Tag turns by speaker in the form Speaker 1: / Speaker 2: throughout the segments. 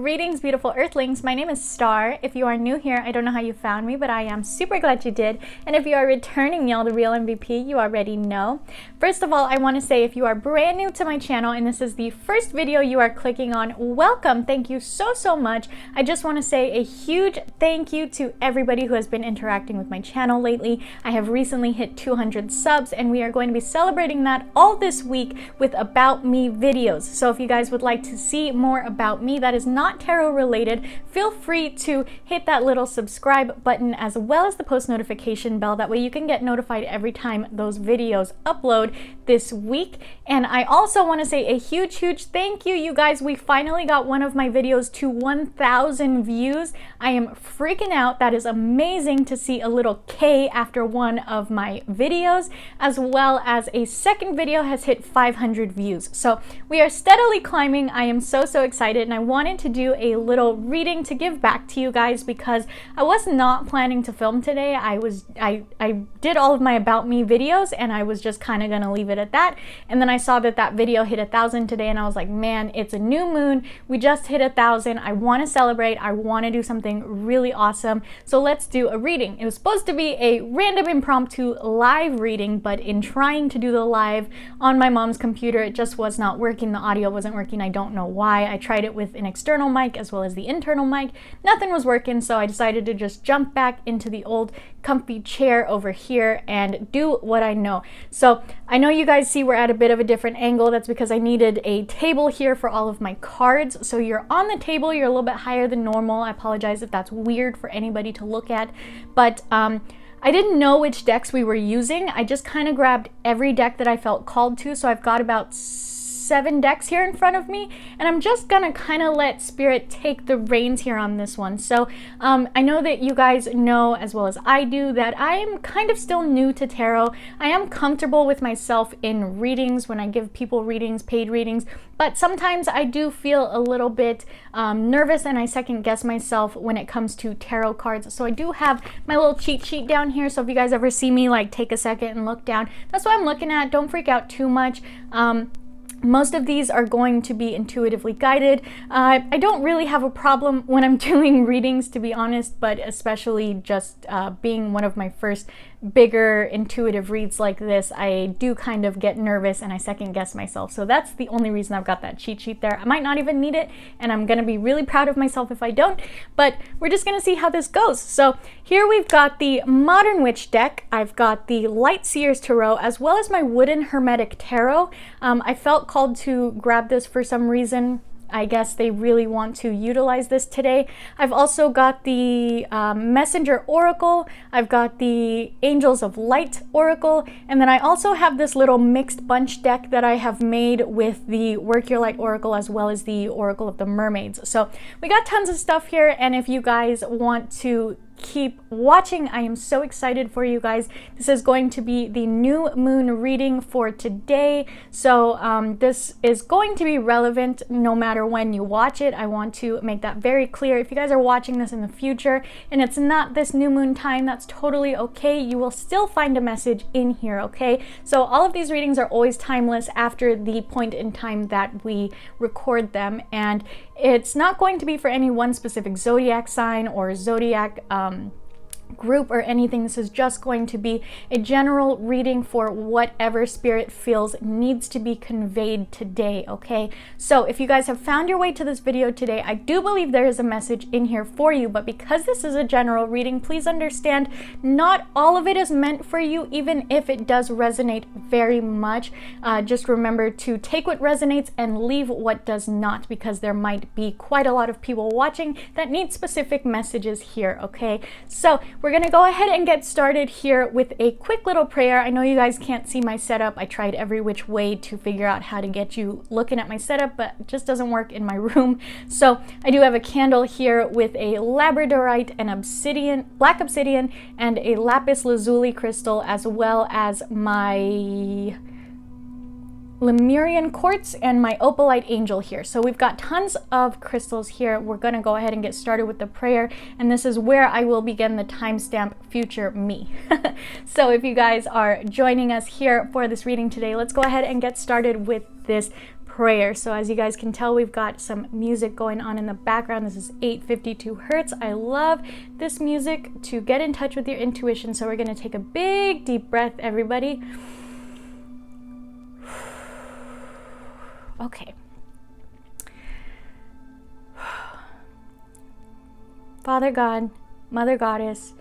Speaker 1: Greetings, beautiful earthlings. My name is Star. If you are new here, I don't know how you found me, but I am super glad you did. And if you are returning, y'all, the real MVP, you already know. First of all, I want to say if you are brand new to my channel and this is the first video you are clicking on, welcome. Thank you so much. I just want to say a huge thank you to everybody who has been interacting with my channel lately. I have recently hit 200 subs and we are going to be celebrating that all this week with About Me videos. So if you guys would like to see more about me that is not tarot related, feel free to hit that little subscribe button as well as the post notification bell. That way you can get notified every time those videos upload this week. And I also want to say a huge thank you, you guys. We finally got one of my videos to 1,000 views. I am freaking out. That is amazing to see a little K after one of my videos, as well as a second video has hit 500 views. So we are steadily climbing. I am so excited, and I wanted to do a little reading to give back to you guys because I was not planning to film today. I did all of my About Me videos and I was just kind of gonna leave it at that. And then I saw that video hit 1,000 today and I was like, man, it's a new moon. We just hit 1,000. I want to celebrate. I want to do something really awesome. So let's do a reading. It was supposed to be a random impromptu live reading, but in trying to do the live on my mom's computer, it just was not working. The audio wasn't working. I don't know why. I tried it with an external mic as well as the internal mic. Nothing was working, so I decided to just jump back into the old comfy chair over here and do what I know. So I know you guys see we're at a bit of a different angle. That's because I needed a table here for all of my cards. So you're on the table, you're a little bit higher than normal. I apologize if that's weird for anybody to look at, but I didn't know which decks we were using. I just kind of grabbed every deck that I felt called to. So I've got about 7 decks here in front of me, and I'm just gonna kind of let Spirit take the reins here on this one. So I know that you guys know as well as I do that I am kind of still new to tarot. I am comfortable with myself in readings when I give people readings, paid readings, but sometimes I do feel a little bit nervous and I second guess myself when it comes to tarot cards. So I do have my little cheat sheet down here, so if you guys ever see me like take a second and look down, that's what I'm looking at. Don't freak out too much. Most of these are going to be intuitively guided. I don't really have a problem when I'm doing readings, to be honest, but especially just being one of my first bigger intuitive reads like this, I do kind of get nervous and I second guess myself. So that's the only reason I've got that cheat sheet there. I might not even need it, and I'm gonna be really proud of myself if I don't, but we're just gonna see how this goes. So here we've got the Modern Witch deck. I've got the Light Seers Tarot, as well as my Wooden Hermetic Tarot. I felt called to grab this for some reason. I guess they really want to utilize this today. I've also got the Messenger Oracle. I've got the Angels of Light Oracle. And then I also have this little mixed bunch deck that I have made with the Work Your Light Oracle as well as the Oracle of the Mermaids. So we got tons of stuff here. And if you guys want to keep watching, I am so excited for you guys. This is going to be the new moon reading for today, so this is going to be relevant no matter when you watch it. I want to make that very clear. If you guys are watching this in the future and it's not this new moon time, that's totally okay. You will still find a message in here, okay? So all of these readings are always timeless after the point in time that we record them, and it's not going to be for any one specific zodiac sign or zodiac group or anything. This is just going to be a general reading for whatever Spirit feels needs to be conveyed today, okay? So if you guys have found your way to this video today, I do believe there is a message in here for you, but because this is a general reading, please understand not all of it is meant for you, even if it does resonate very much. Just remember to take what resonates and leave what does not, because there might be quite a lot of people watching that need specific messages here, okay? So we're gonna go ahead and get started here with a quick little prayer. I know you guys can't see my setup. I tried every which way to figure out how to get you looking at my setup, but it just doesn't work in my room. So I do have a candle here with a labradorite, an obsidian, black obsidian, and a lapis lazuli crystal, as well as my Lemurian quartz and my opalite angel here. So we've got tons of crystals here. We're gonna go ahead and get started with the prayer, and this is where I will begin the timestamp future me. So if you guys are joining us here for this reading today, let's go ahead and get started with this prayer. So as you guys can tell, we've got some music going on in the background. This is 852 hertz. I love this music to get in touch with your intuition. So we're going to take a big deep breath, everybody. Okay. Father God, Mother Goddess,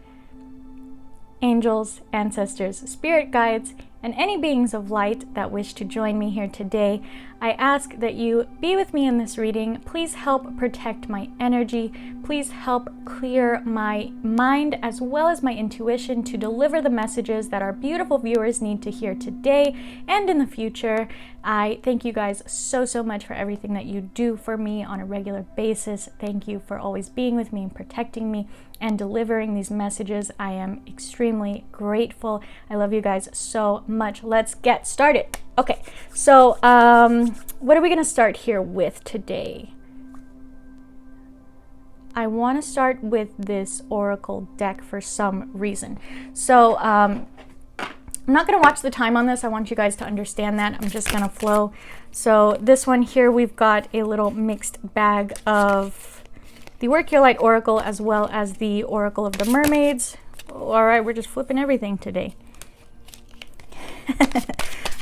Speaker 1: angels, ancestors, spirit guides, and any beings of light that wish to join me here today, I ask that you be with me in this reading. Please help protect my energy. Please help clear my mind as well as my intuition to deliver the messages that our beautiful viewers need to hear today and in the future. I thank you guys so much for everything that you do for me on a regular basis. Thank you for always being with me and protecting me and delivering these messages. I am extremely grateful. I love you guys so much. Let's get started. Okay, so what are we going to start here with today? I want to start with this oracle deck for some reason. So I'm not going to watch the time on this. I want you guys to understand that. I'm just going to flow. So this one here, we've got a little mixed bag of the Work Your Light Oracle as well as the Oracle of the Mermaids. All right, we're just flipping everything today.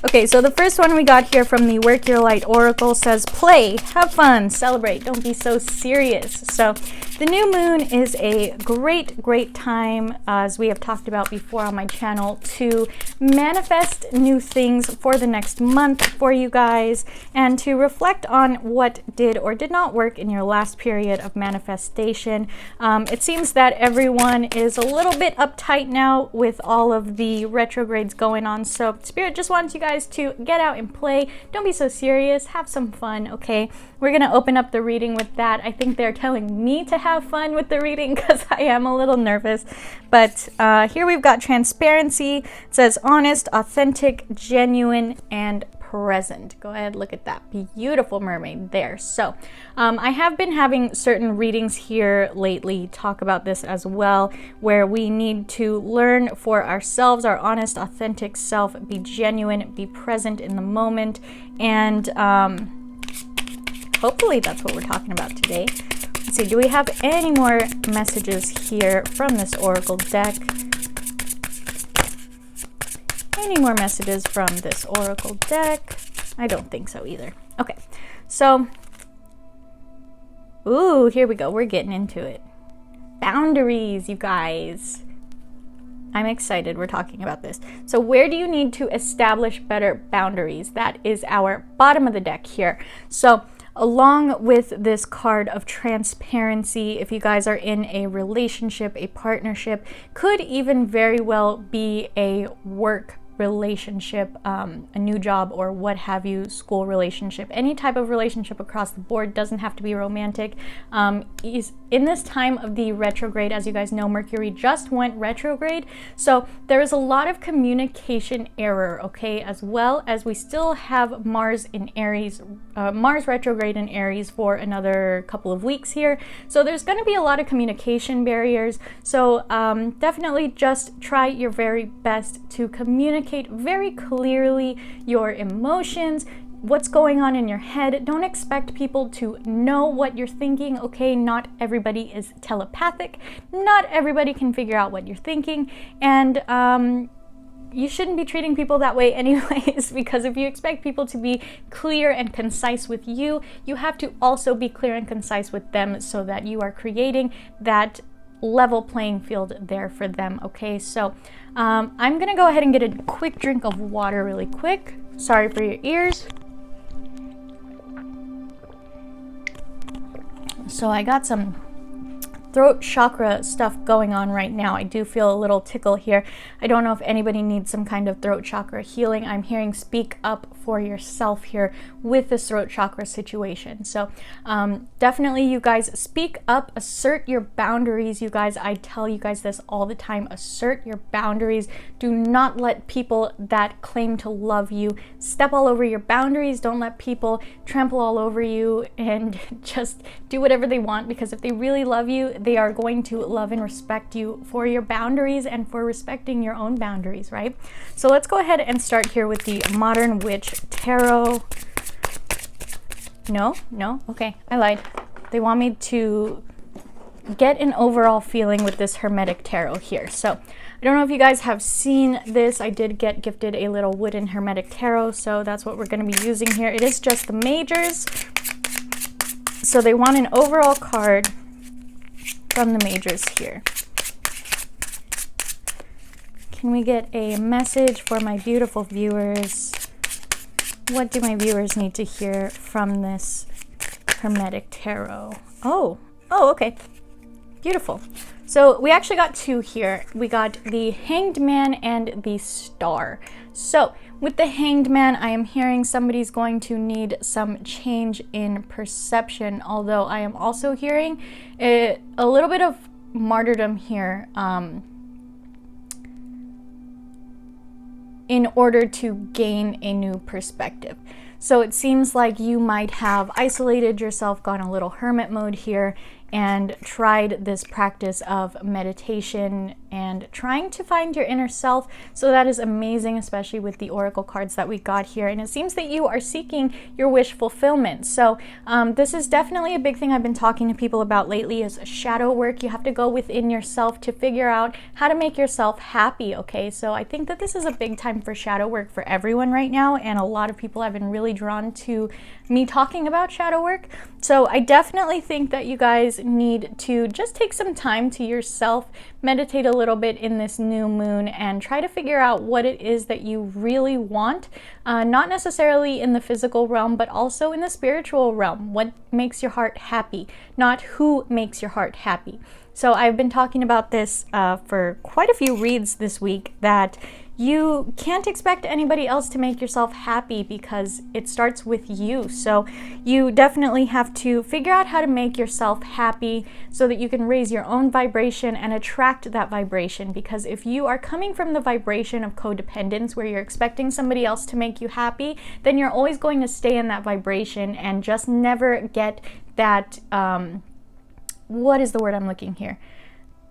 Speaker 1: Okay, so the first one we got here from the Work Your Light Oracle says, play, have fun, celebrate, don't be so serious. So the new moon is a great time, as we have talked about before on my channel, to manifest new things for the next month for you guys and to reflect on what did or did not work in your last period of manifestation. It seems that everyone is a little bit uptight now with all of the retrogrades going on. So Spirit just wants you guys to get out and play. Don't be so serious. Have some fun, okay? We're going to open up the reading with that. I think they're telling me to have fun with the reading because I am a little nervous. But here we've got transparency. It says honest, authentic, genuine, and present. Go ahead, look at that beautiful mermaid there. So I have been having certain readings here lately talk about this as well, where we need to learn for ourselves, our honest, authentic self, be genuine, be present in the moment, and hopefully that's what we're talking about today. Let's see, do we have any more messages here from this oracle deck? Any more messages from this oracle deck? I don't think so either. Okay, so, ooh, here we go. We're getting into it. Boundaries, you guys. I'm excited we're talking about this. So where do you need to establish better boundaries? That is our bottom of the deck here. So along with this card of transparency, if you guys are in a relationship, a partnership, could even very well be a work relationship, a new job, or what have you, school relationship, any type of relationship across the board, doesn't have to be romantic. Is in this time of the retrograde, as you guys know, Mercury just went retrograde, so there is a lot of communication error, okay, as well as we still have Mars in Aries, Mars retrograde in Aries for another couple of weeks here, so there's going to be a lot of communication barriers. So definitely just try your very best to communicate very clearly your emotions, what's going on in your head. Don't expect people to know what you're thinking, okay? Not everybody is telepathic. Not everybody can figure out what you're thinking. And you shouldn't be treating people that way anyways, because if you expect people to be clear and concise with you, you have to also be clear and concise with them so that you are creating that level playing field there for them, okay? So I'm gonna go ahead and get a quick drink of water really quick. Sorry for your ears. So I got some throat chakra stuff going on right now. I do feel a little tickle here. I don't know if anybody needs some kind of throat chakra healing. I'm hearing speak up for yourself here with this throat chakra situation. So definitely you guys speak up, assert your boundaries. You guys, I tell you guys this all the time, assert your boundaries. Do not let people that claim to love you step all over your boundaries. Don't let people trample all over you and just do whatever they want, because if they really love you, they are going to love and respect you for your boundaries and for respecting your own boundaries, right? So let's go ahead and start here with the Modern Witch Tarot. No? Okay, I lied. They want me to get an overall feeling with this Hermetic Tarot here. So I don't know if you guys have seen this. I did get gifted a little wooden Hermetic Tarot, so that's what we're going to be using here. It is just the majors. So they want an overall card from the majors here. Can we get a message for my beautiful viewers? What do my viewers need to hear from this Hermetic Tarot? Oh, okay. Beautiful. So we actually got two here. We got the Hanged Man and the Star. So with the Hanged Man, I am hearing somebody's going to need some change in perception, although I am also hearing a little bit of martyrdom here in order to gain a new perspective. So it seems like you might have isolated yourself, gone a little hermit mode here, and tried this practice of meditation and trying to find your inner self. So that is amazing, especially with the oracle cards that we got here. And it seems that you are seeking your wish fulfillment. So this is definitely a big thing I've been talking to people about lately, is shadow work. You have to go within yourself to figure out how to make yourself happy, okay? So I think that this is a big time for shadow work for everyone right now, and a lot of people have been really drawn to me talking about shadow work. So I definitely think that you guys need to just take some time to yourself, meditate a little bit in this new moon, and try to figure out what it is that you really want, not necessarily in the physical realm, but also in the spiritual realm. What makes your heart happy, not who makes your heart happy. So I've been talking about this for quite a few reads this week, that you can't expect anybody else to make yourself happy because it starts with you. So you definitely have to figure out how to make yourself happy so that you can raise your own vibration and attract that vibration. Because if you are coming from the vibration of codependence, where you're expecting somebody else to make you happy, then you're always going to stay in that vibration and just never get that, what is the word I'm looking here?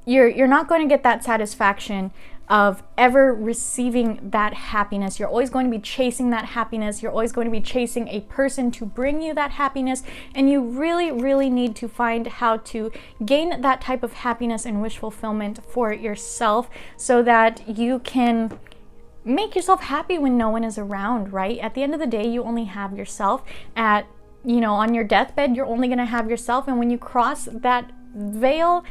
Speaker 1: You're not going to get that satisfaction of ever receiving that happiness. You're always going to be chasing that happiness. You're always going to be chasing a person to bring you that happiness. And you really, really need to find how to gain that type of happiness and wish fulfillment for yourself, so that you can make yourself happy when no one is around, right? At the end of the day, you only have yourself. On your deathbed, you're only going to have yourself. And when you cross that veil,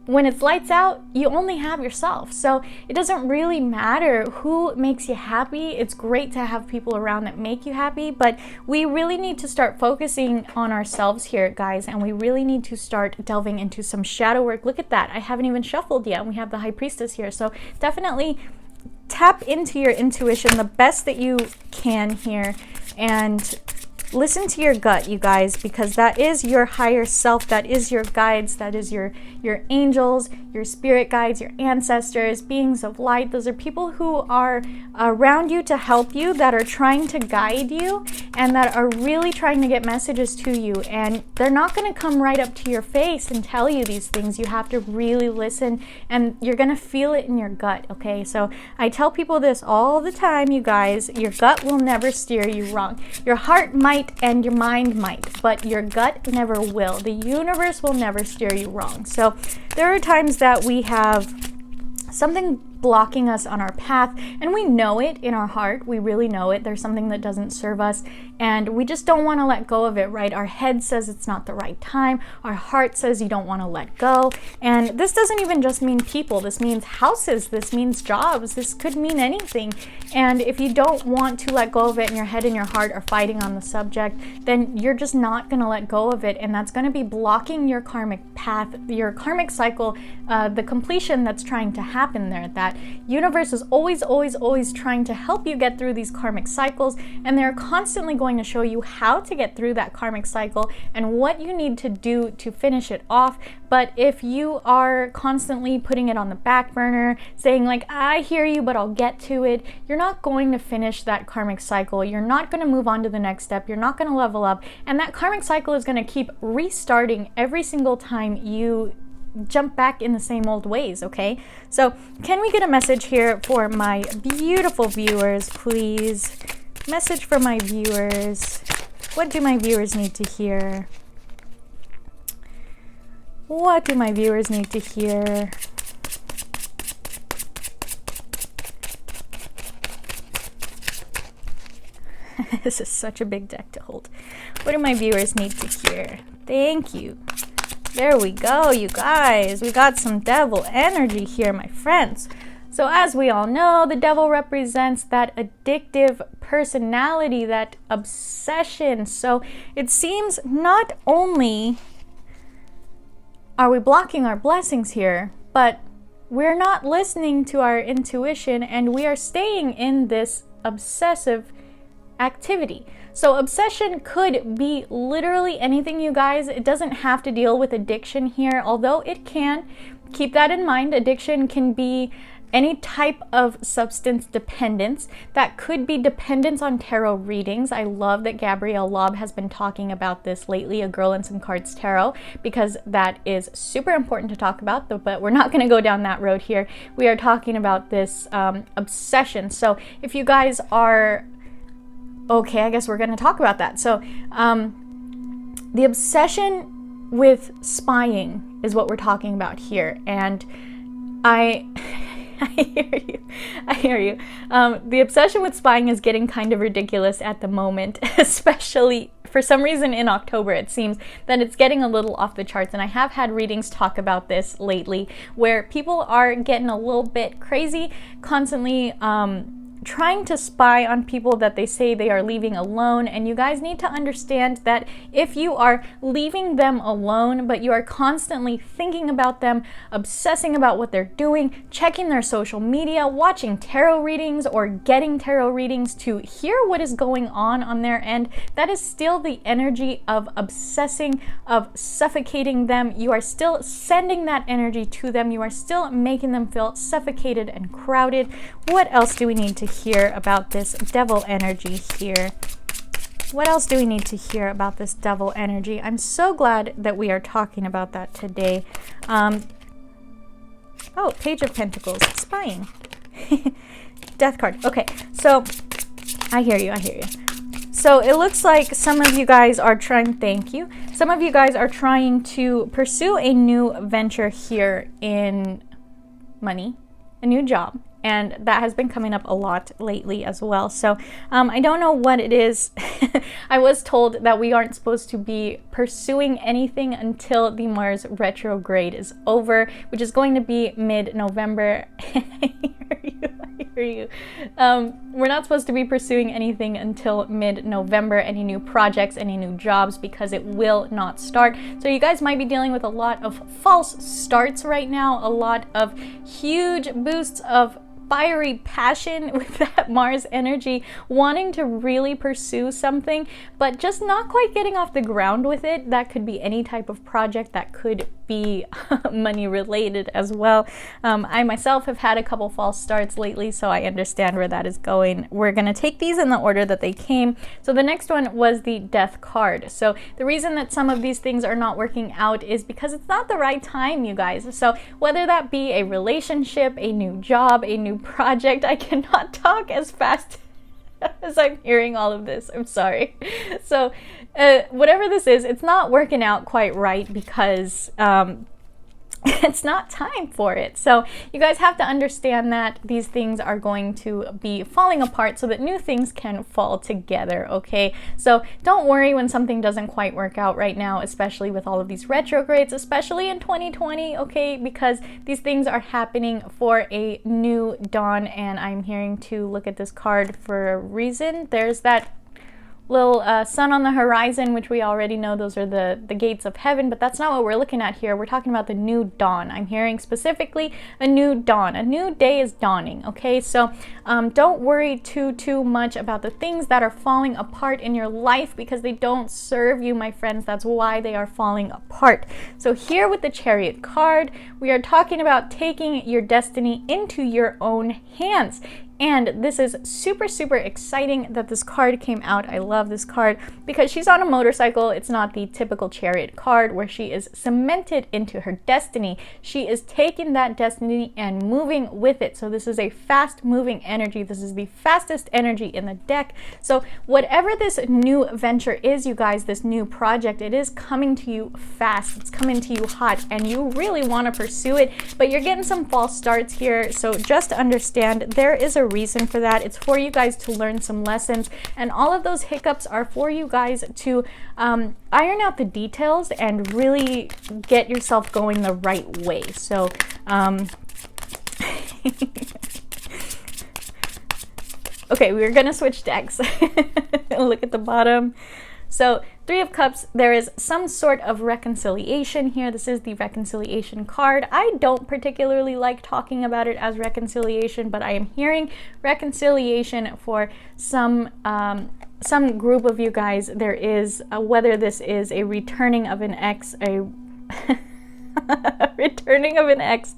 Speaker 1: when it's lights out, you only have yourself. So it doesn't really matter who makes you happy. It's great to have people around that make you happy, but we really need to start focusing on ourselves here, guys, and we really need to start delving into some shadow work. Look at that. I haven't even shuffled yet, and we have the High Priestess here. So definitely tap into your intuition the best that you can here, and listen to your gut, you guys, because that is your higher self, that is your guides, that is your angels, your spirit guides, your ancestors, beings of light. Those are people who are around you to help you, that are trying to guide you, and that are really trying to get messages to you. And they're not going to come right up to your face and tell you these things. You have to really listen, and you're going to feel it in your gut, okay? So I tell people this all the time, you guys. Your gut will never steer you wrong. Your heart might and your mind might, but your gut never will. The universe will never steer you wrong. So there are times that we have something blocking us on our path, and we know it in our heart. We really know it. There's something that doesn't serve us, and we just don't want to let go of it, right? Our head says it's not the right time. Our heart says you don't want to let go. And this doesn't even just mean people. This means houses. This means jobs. This could mean anything. And if you don't want to let go of it, and your head and your heart are fighting on the subject, then you're just not going to let go of it, and that's going to be blocking your karmic path, your karmic cycle, the completion that's trying to happen there. That universe is always, always, always trying to help you get through these karmic cycles, and they're constantly going to show you how to get through that karmic cycle and what you need to do to finish it off. But if you are constantly putting it on the back burner, saying like, I hear you, but I'll get to it, you're not going to finish that karmic cycle. You're not going to move on to the next step. You're not going to level up, and that karmic cycle is going to keep restarting every single time you jump back in the same old ways, okay? So can we get a message here for my beautiful viewers, please? Message for my viewers. What do my viewers need to hear? What do my viewers need to hear? This is such a big deck to hold. What do my viewers need to hear? Thank you. There we go, you guys. We got some devil energy here, my friends. So as we all know, the devil represents that addictive personality, that obsession. So it seems not only are we blocking our blessings here, but we're not listening to our intuition and we are staying in this obsessive activity. So obsession could be literally anything, you guys. It doesn't have to deal with addiction here, although it can. Keep that in mind. Addiction can be any type of substance dependence. That could be dependence on tarot readings. I love that Gabrielle Lobb has been talking about this lately, A Girl and Some Cards Tarot, because that is super important to talk about, but we're not going to go down that road here. We are talking about this obsession. So if you guys are okay, I guess we're going to talk about that. So the obsession with spying is what we're talking about here. And I hear you. The obsession with spying is getting kind of ridiculous at the moment, especially for some reason in October. It seems that it's getting a little off the charts, and I have had readings talk about this lately, where people are getting a little bit crazy, constantly trying to spy on people that they say they are leaving alone. And you guys need to understand that if you are leaving them alone, but you are constantly thinking about them, obsessing about what they're doing, checking their social media, watching tarot readings, or getting tarot readings to hear what is going on their end, that is still the energy of obsessing, of suffocating them. You are still sending that energy to them. You are still making them feel suffocated and crowded. What else do we need to hear about this devil energy here? What else do we need to hear about this devil energy? I'm so glad that we are talking about that today. Oh, Page of Pentacles, spying. Death card. Okay, so I hear you. So it looks like some of you guys are trying, thank you. Some of you guys are trying to pursue a new venture here in money, a new job. And that has been coming up a lot lately as well. So I don't know what it is. I was told that we aren't supposed to be pursuing anything until the Mars retrograde is over, which is going to be mid-November. I hear you. We're not supposed to be pursuing anything until mid-November, any new projects, any new jobs, because it will not start. So you guys might be dealing with a lot of false starts right now, a lot of huge boosts of fiery passion with that Mars energy, wanting to really pursue something, but just not quite getting off the ground with it. That could be any type of project, that could be money related as well. I myself have had a couple false starts lately, so I understand where that is going. We're going to take these in the order that they came. So the next one was the Death card. So the reason that some of these things are not working out is because it's not the right time, you guys. So whether that be a relationship, a new job, a new project, I cannot talk as fast as I'm hearing all of this. I'm sorry. So whatever this is, it's not working out quite right because it's not time for it. So you guys have to understand that these things are going to be falling apart so that new things can fall together, okay? So don't worry when something doesn't quite work out right now, especially with all of these retrogrades, especially in 2020, okay? Because these things are happening for a new dawn, and I'm hearing to look at this card for a reason. There's that little sun on the horizon, which we already know those are the gates of heaven, but that's not what we're looking at here. We're talking about the new dawn. I'm hearing specifically a new dawn. A new day is dawning, okay? So don't worry too much about the things that are falling apart in your life, because they don't serve you, my friends. That's why they are falling apart. So here with the Chariot card, we are talking about taking your destiny into your own hands. And this is super, super exciting that this card came out. I love this card because she's on a motorcycle. It's not the typical Chariot card where she is cemented into her destiny. She is taking that destiny and moving with it. So this is a fast moving energy. This is the fastest energy in the deck. So whatever this new venture is, you guys, this new project, it is coming to you fast. It's coming to you hot and you really want to pursue it, but you're getting some false starts here. So just understand there is a reason for that. It's for you guys to learn some lessons, and all of those hiccups are for you guys to iron out the details and really get yourself going the right way. So okay, we're gonna switch decks. Look at the bottom. So Three of Cups, there is some sort of reconciliation here. This is the reconciliation card. I don't particularly like talking about it as reconciliation, but I am hearing reconciliation for some group of you guys. There is, whether this is a returning of an ex, returning of an ex,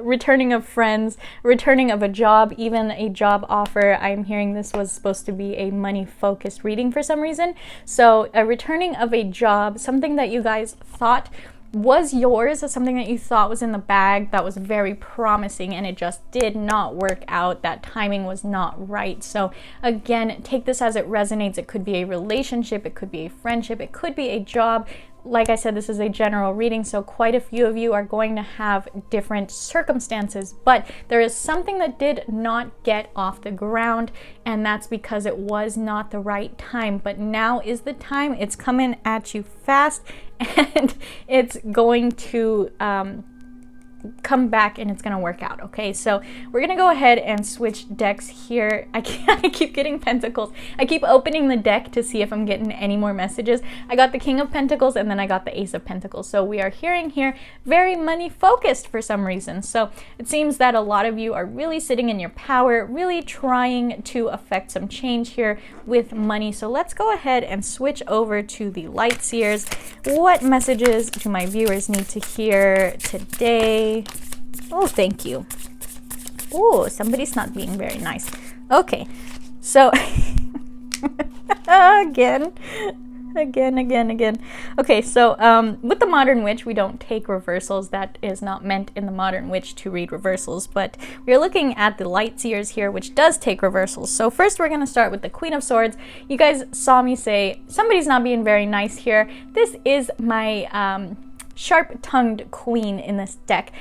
Speaker 1: returning of friends, returning of a job, even a job offer. I'm hearing this was supposed to be a money-focused reading for some reason. So a returning of a job, something that you guys thought was yours, something that you thought was in the bag that was very promising, and it just did not work out. That timing was not right. So again, take this as it resonates. It could be a relationship, it could be a friendship, it could be a job. Like I said, this is a general reading, so quite a few of you are going to have different circumstances, but there is something that did not get off the ground, and that's because it was not the right time. But now is the time. It's coming at you fast, and it's going to come back and it's gonna work out. Okay, so we're gonna go ahead and switch decks here. I keep getting Pentacles. I keep opening the deck to see if I'm getting any more messages. I got the King of Pentacles and then I got the Ace of Pentacles. So we are hearing here very money focused for some reason. So it seems that a lot of you are really sitting in your power, really trying to affect some change here with money. So let's go ahead and switch over to the Light Seers. What messages do my viewers need to hear today? Oh, thank you. Oh, somebody's not being very nice. Okay, so again. Okay, so with the Modern Witch, we don't take reversals. That is not meant in the Modern Witch to read reversals, but we're looking at the Light Seers here, which does take reversals. So first we're going to start with the Queen of Swords. You guys saw me say somebody's not being very nice here. This is my sharp-tongued queen in this deck.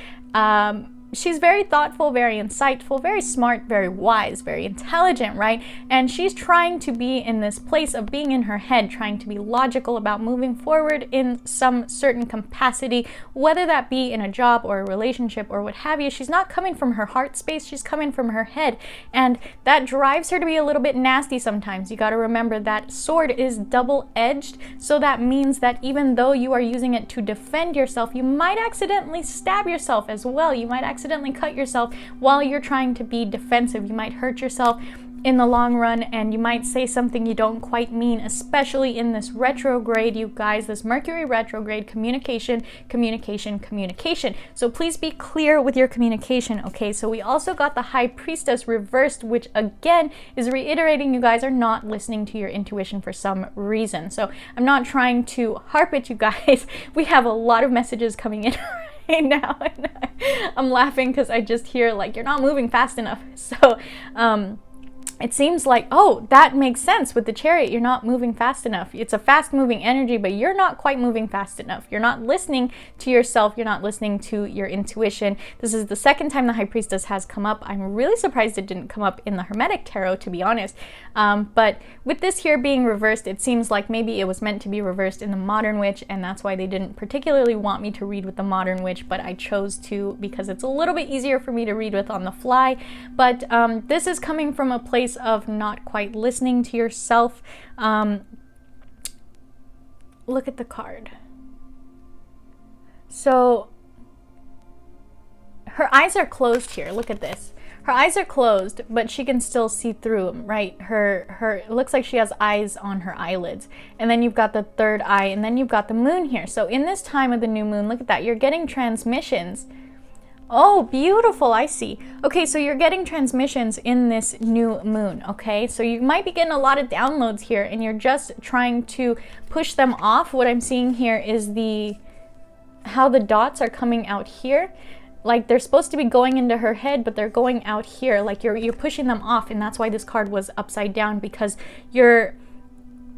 Speaker 1: She's very thoughtful, very insightful, very smart, very wise, very intelligent, right? And she's trying to be in this place of being in her head, trying to be logical about moving forward in some certain capacity, whether that be in a job or a relationship or what have you. She's not coming from her heart space, she's coming from her head. And that drives her to be a little bit nasty sometimes. You got to remember that sword is double-edged, so that means that even though you are using it to defend yourself, you might accidentally stab yourself as well. You might accidentally cut yourself while you're trying to be defensive. You might hurt yourself in the long run, and you might say something you don't quite mean, especially in this retrograde, you guys, this Mercury retrograde. Communication. So please be clear with your communication, okay? So we also got the High Priestess reversed, which again is reiterating you guys are not listening to your intuition for some reason. So I'm not trying to harp at you guys. We have a lot of messages coming in right now, and I'm laughing because I just hear like, you're not moving fast enough. So it seems like, oh, that makes sense with the Chariot. You're not moving fast enough. It's a fast moving energy, but you're not quite moving fast enough. You're not listening to yourself. You're not listening to your intuition. This is the second time the High Priestess has come up. I'm really surprised it didn't come up in the Hermetic Tarot, to be honest. But with this here being reversed, it seems like maybe it was meant to be reversed in the Modern Witch, and that's why they didn't particularly want me to read with the Modern Witch, but I chose to because it's a little bit easier for me to read with on the fly. But this is coming from a place of not quite listening to yourself. Look at the card. So her eyes are closed here. Look at this. Her eyes are closed, but she can still see through them, right? It looks like she has eyes on her eyelids. And then you've got the third eye, and then you've got the moon here. So in this time of the new moon, look at that. You're getting transmissions Oh, beautiful. I see. Okay, so you're getting transmissions in this new moon, okay? So you might be getting a lot of downloads here and you're just trying to push them off. What I'm seeing here is how the dots are coming out here. Like they're supposed to be going into her head, but they're going out here. Like you're pushing them off, and that's why this card was upside down, because you're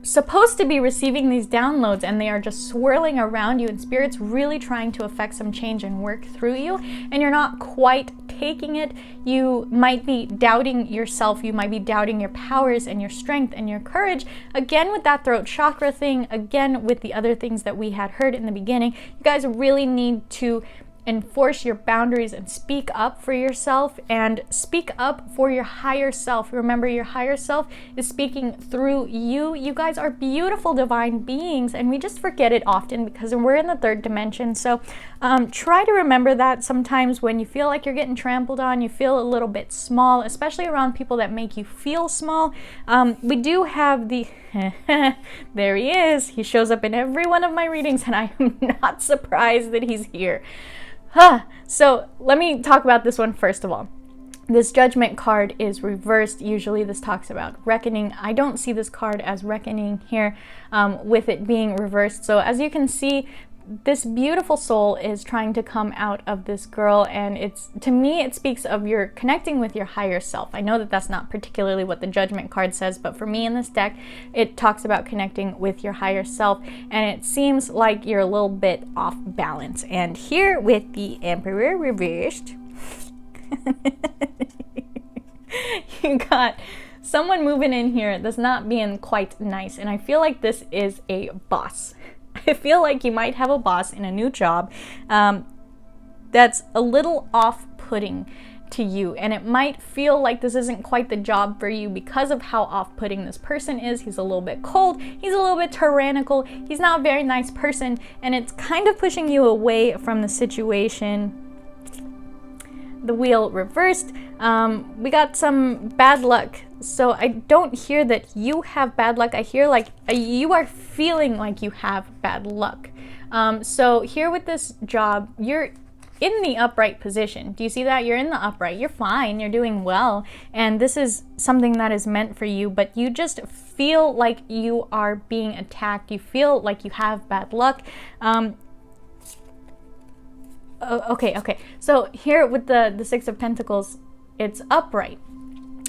Speaker 1: supposed to be receiving these downloads and they are just swirling around you, and Spirit's really trying to affect some change and work through you, and you're not quite taking it. You might be doubting yourself, you might be doubting your powers and your strength and your courage, again with that throat chakra thing, again with the other things that we had heard in the beginning. You guys really need to enforce your boundaries and speak up for yourself and speak up for your higher self. Remember, your higher self is speaking through you. You guys are beautiful divine beings, and we just forget it often because we're in the third dimension. So try to remember that sometimes when you feel like you're getting trampled on, you feel a little bit small, especially around people that make you feel small. We do have the there he is. He shows up in every one of my readings, and I am not surprised that he's here. So let me talk about this one first of all. This Judgment card is reversed. Usually this talks about reckoning. I don't see this card as reckoning here with it being reversed. So as you can see, this beautiful soul is trying to come out of this girl, and to me it speaks of you're connecting with your higher self. I know that that's not particularly what the Judgment card says, but for me in this deck it talks about connecting with your higher self, and it seems like you're a little bit off balance. And here with the Emperor reversed you got someone moving in here that's not being quite nice, and I feel like this is a boss. I feel like you might have a boss in a new job that's a little off-putting to you, and it might feel like this isn't quite the job for you because of how off-putting this person is. He's a little bit cold, he's a little bit tyrannical, he's not a very nice person, and it's kind of pushing you away from the situation. The wheel reversed. We got some bad luck. So I don't hear that you have bad luck. I hear like you are feeling like you have bad luck. So here with this job, you're in the upright position. Do you see that? You're in the upright. You're fine. You're doing well. And this is something that is meant for you, but you just feel like you are being attacked. You feel like you have bad luck. Okay. So here with the Six of Pentacles, it's upright.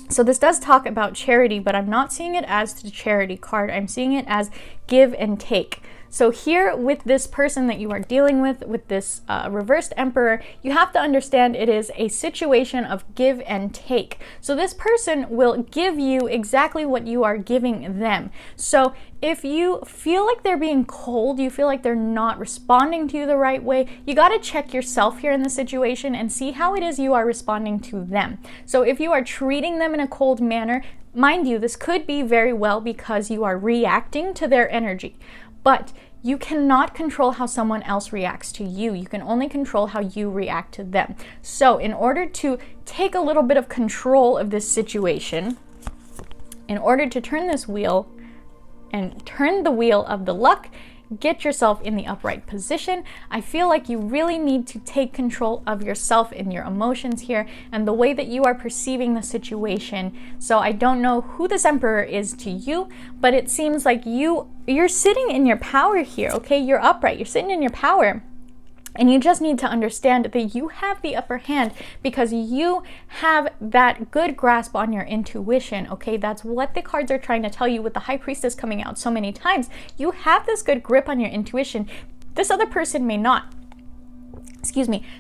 Speaker 1: So this does talk about charity, but I'm not seeing it as the charity card. I'm seeing it as give and take. So here with this person that you are dealing with this reversed Emperor, you have to understand it is a situation of give and take. So this person will give you exactly what you are giving them. So if you feel like they're being cold, you feel like they're not responding to you the right way, you got to check yourself here in the situation and see how it is you are responding to them. So if you are treating them in a cold manner, mind you, this could be very well because you are reacting to their energy. But you cannot control how someone else reacts to you. You can only control how you react to them. So in order to take a little bit of control of this situation, in order to turn this wheel and turn the wheel of the luck, get yourself in the upright position. I feel like you really need to take control of yourself and your emotions here and the way that you are perceiving the situation. So I don't know who this Emperor is to you, but it seems like you're sitting in your power here, okay? You're upright, you're sitting in your power. And you just need to understand that you have the upper hand because you have that good grasp on your intuition, okay? That's what the cards are trying to tell you with the High Priestess coming out so many times. You have this good grip on your intuition. This other person may not.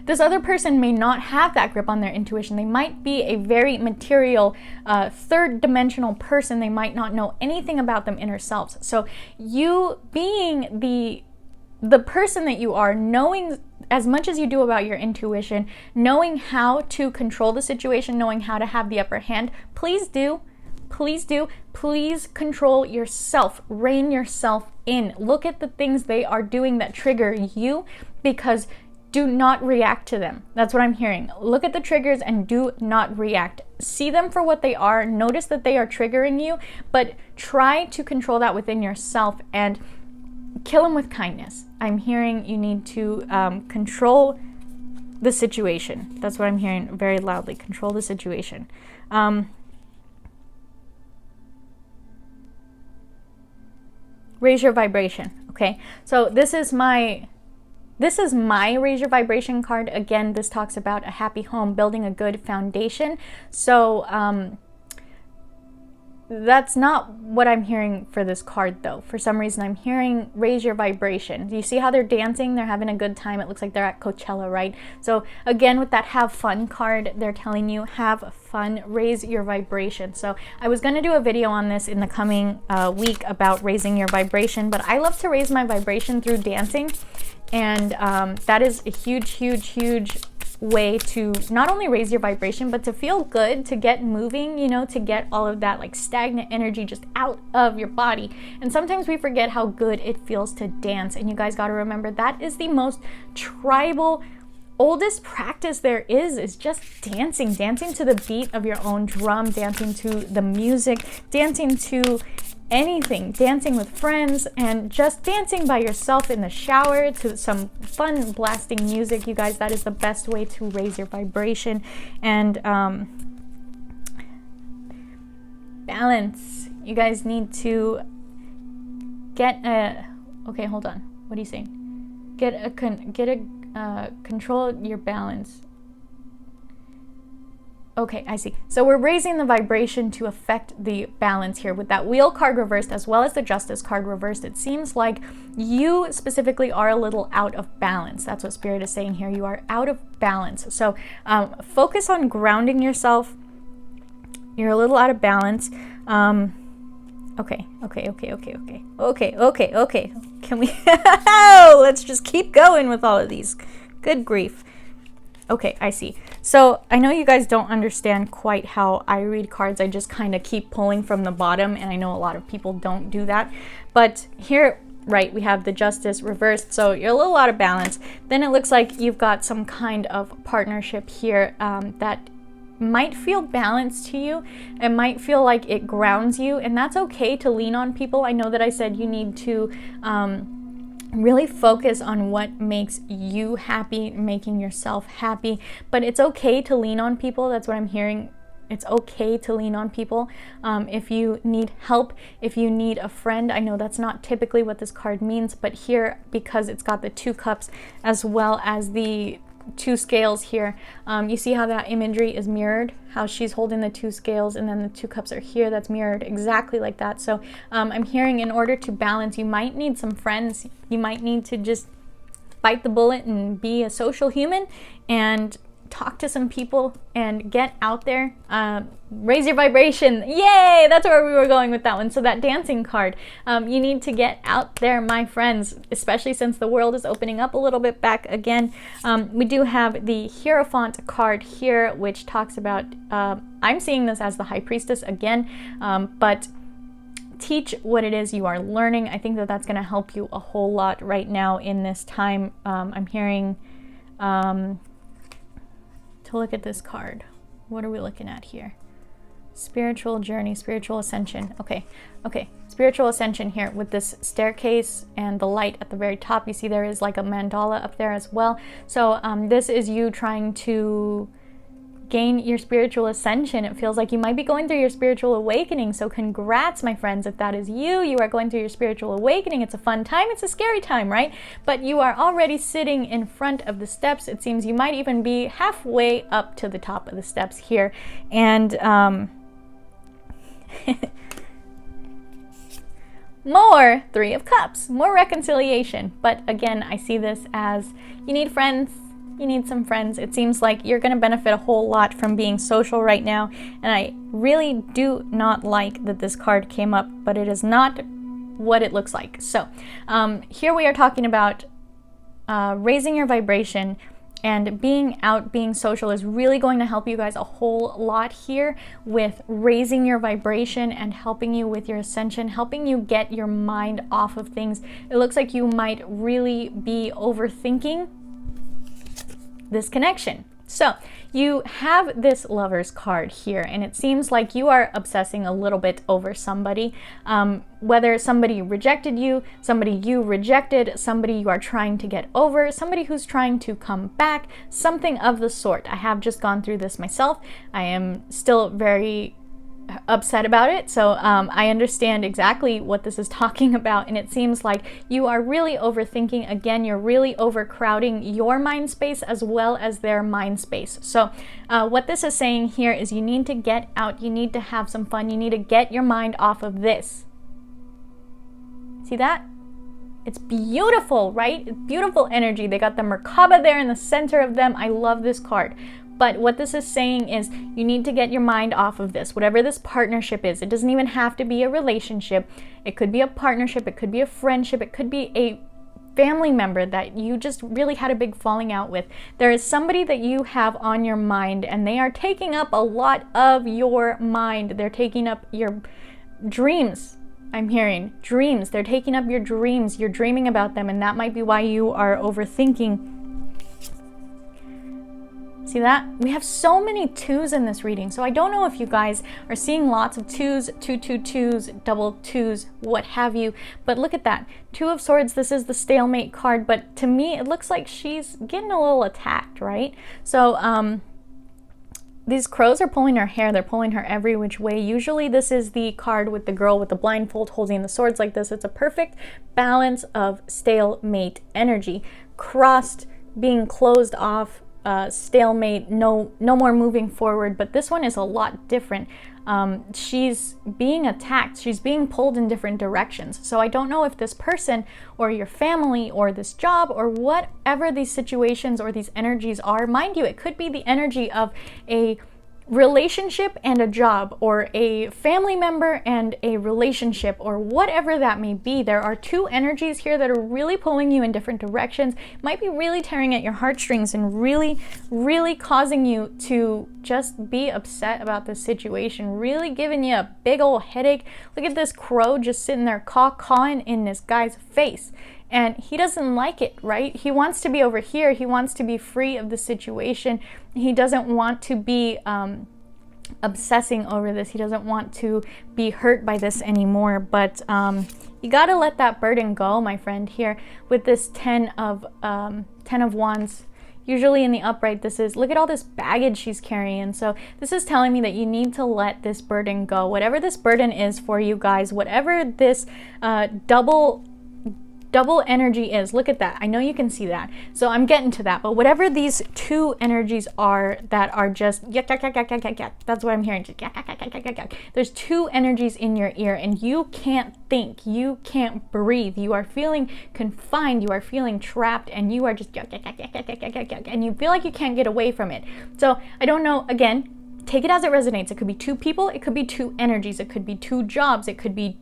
Speaker 1: This other person may not have that grip on their intuition. They might be a very material, third dimensional person. They might not know anything about them inner selves. So you being the person that you are, knowing as much as you do about your intuition, knowing how to control the situation, knowing how to have the upper hand, please control yourself, rein yourself in. Look at the things they are doing that trigger you, because do not react to them. That's what I'm hearing. Look at the triggers and do not react. See them for what they are. Notice that they are triggering you, but try to control that within yourself and kill them with kindness. I'm hearing you need to control the situation. That's what I'm hearing very loudly. Control the situation. Raise your vibration. Okay, so this is my raise your vibration card. Again, this talks about a happy home, building a good foundation. So that's not what I'm hearing for this card, though. For some reason, I'm hearing raise your vibration. Do you see how they're dancing? They're having a good time. It looks like they're at Coachella, right? So again, with that have fun card, they're telling you have fun, raise your vibration. So I was going to do a video on this in the coming week about raising your vibration, but I love to raise my vibration through dancing. And that is a huge way to not only raise your vibration, but to feel good, to get moving, you know, to get all of that like stagnant energy just out of your body. And sometimes we forget how good it feels to dance. And you guys got to remember that is the most tribal, oldest practice there is just dancing to the beat of your own drum, dancing to the music, dancing to anything, dancing with friends, and just dancing by yourself in the shower to some fun blasting music. You guys, that is the best way to raise your vibration. And balance. You guys need to get a, okay, hold on, what are you saying? Control your balance. Okay, I see. So we're raising the vibration to affect the balance here with that Wheel card reversed as well as the Justice card reversed. It seems like you specifically are a little out of balance. That's what Spirit is saying here. You are out of balance. So focus on grounding yourself. You're a little out of balance. Okay. Can we, let's just keep going with all of these. Good grief. Okay, I see. So I know you guys don't understand quite how I read cards. I just kind of keep pulling from the bottom, and I know a lot of people don't do that. But here, right, we have the Justice reversed, so you're a little out of balance. Then it looks like you've got some kind of partnership here that might feel balanced to you. It might feel like it grounds you, and that's okay to lean on people. I know that I said you need to really focus on what makes you happy, making yourself happy, but it's okay to lean on people. That's what I'm hearing. It's okay to lean on people. If you need help, if you need a friend, I know that's not typically what this card means, but here, because it's got the 2 cups as well as the 2 scales here, you see how that imagery is mirrored, how she's holding the 2 scales and then the 2 cups are here. That's mirrored exactly like that. So I'm hearing in order to balance, you might need some friends. You might need to just bite the bullet and be a social human and talk to some people and get out there, raise your vibration. Yay, that's where we were going with that one. So that dancing card, you need to get out there, my friends, especially since the world is opening up a little bit back again. We do have the Hierophant card here, which talks about, I'm seeing this as the High Priestess again, but teach what it is you are learning. I think that that's going to help you a whole lot right now in this time. I'm hearing to look at this card. What are we looking at here? Spiritual journey, spiritual ascension. Okay. Spiritual ascension here with this staircase and the light at the very top. You see there is like a mandala up there as well. So this is you trying to gain your spiritual ascension. It feels like you might be going through your spiritual awakening. So congrats, my friends. If that is you, you are going through your spiritual awakening. It's a fun time. It's a scary time, right? But you are already sitting in front of the steps. It seems you might even be halfway up to the top of the steps here. And more 3 of Cups, more reconciliation. But again, I see this as you need friends. You need some friends. It seems like you're going to benefit a whole lot from being social right now. And I really do not like that this card came up, but it is not what it looks like. So here we are talking about raising your vibration, and being out, being social is really going to help you guys a whole lot here with raising your vibration and helping you with your ascension, helping you get your mind off of things. It looks like you might really be overthinking this connection. So you have this Lover's card here, and it seems like you are obsessing a little bit over somebody, whether somebody rejected you, somebody you rejected, somebody you are trying to get over, somebody who's trying to come back, something of the sort. I have just gone through this myself. I am still very upset about it, so I understand exactly what this is talking about, and it seems like you are really overthinking. Again, you're really overcrowding your mind space as well as their mind space. So what this is saying here is you need to get out, you need to have some fun, you need to get your mind off of this. See that? It's beautiful, right? It's beautiful energy. They got the Merkaba there in the center of them. I love this card. But what this is saying is you need to get your mind off of this, whatever this partnership is. It doesn't even have to be a relationship. It could be a partnership. It could be a friendship. It could be a family member that you just really had a big falling out with. There is somebody that you have on your mind, and they are taking up a lot of your mind. They're taking up your dreams. I'm hearing dreams. They're taking up your dreams. You're dreaming about them, and that might be why you are overthinking. See that? We have so many twos in this reading. So I don't know if you guys are seeing lots of twos, twos, double twos, what have you. But look at that. Two of Swords, this is the stalemate card. But to me, it looks like she's getting a little attacked, right? So these crows are pulling her hair. They're pulling her every which way. Usually this is the card with the girl with the blindfold holding the swords like this. It's a perfect balance of stalemate energy. Crossed, being closed off, stalemate, no more moving forward. But this one is a lot different. She's being attacked. She's being pulled in different directions. So I don't know if this person or your family or this job or whatever these situations or these energies are, mind you, it could be the energy of a relationship and a job, or a family member and a relationship, or whatever that may be. There are two energies here that are really pulling you in different directions, might be really tearing at your heartstrings and really causing you to just be upset about this situation, really giving you a big old headache. Look at this crow just sitting there cawing in this guy's face. And he doesn't like it, right? He wants to be over here. He wants to be free of the situation. He doesn't want to be obsessing over this. He doesn't want to be hurt by this anymore. But you got to let that burden go, my friend, here with this 10 of Wands. Usually in the upright, this is, look at all this baggage she's carrying. So this is telling me that you need to let this burden go. Whatever this burden is for you guys, whatever this double energy is, look at that. I know you can see that. So I'm getting to that. But whatever these two energies are that are just yak, yak, yak, yak, yak, yak, yak. That's what I'm hearing. Just yak, yak, yak, yak, yak, yak. There's two energies in your ear, and you can't think. You can't breathe. You are feeling confined. You are feeling trapped, and you are just yak, yak, yak, yak, yak, yak, yak, yak, and you feel like you can't get away from it. So I don't know. Again, take it as it resonates. It could be two people. It could be two energies. It could be two jobs. It could be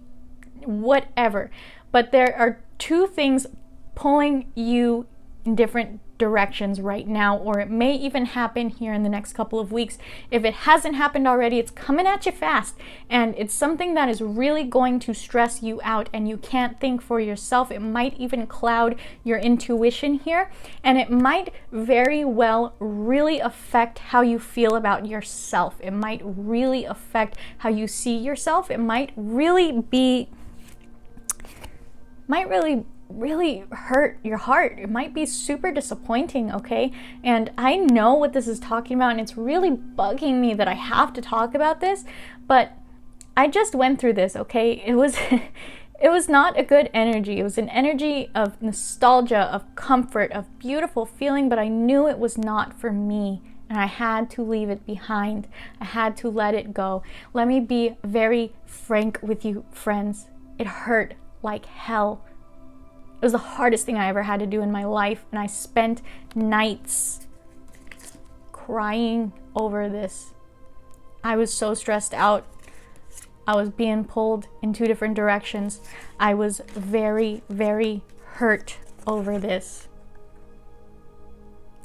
Speaker 1: whatever. But there are two things pulling you in different directions right now, or it may even happen here in the next couple of weeks. If it hasn't happened already, it's coming at you fast, and it's something that is really going to stress you out, and you can't think for yourself. It might even cloud your intuition here, and it might very well really affect how you feel about yourself. It might really affect how you see yourself. It might really hurt your heart. It might be super disappointing, okay? And I know what this is talking about, and it's really bugging me that I have to talk about this, but I just went through this, okay? It was not a good energy. It was an energy of nostalgia, of comfort, of beautiful feeling, but I knew it was not for me. And I had to leave it behind. I had to let it go. Let me be very frank with you, friends. It hurt like hell. It was the hardest thing I ever had to do in my life, and I spent nights crying over this. I was so stressed out. I was being pulled in two different directions. I was very, very hurt over this.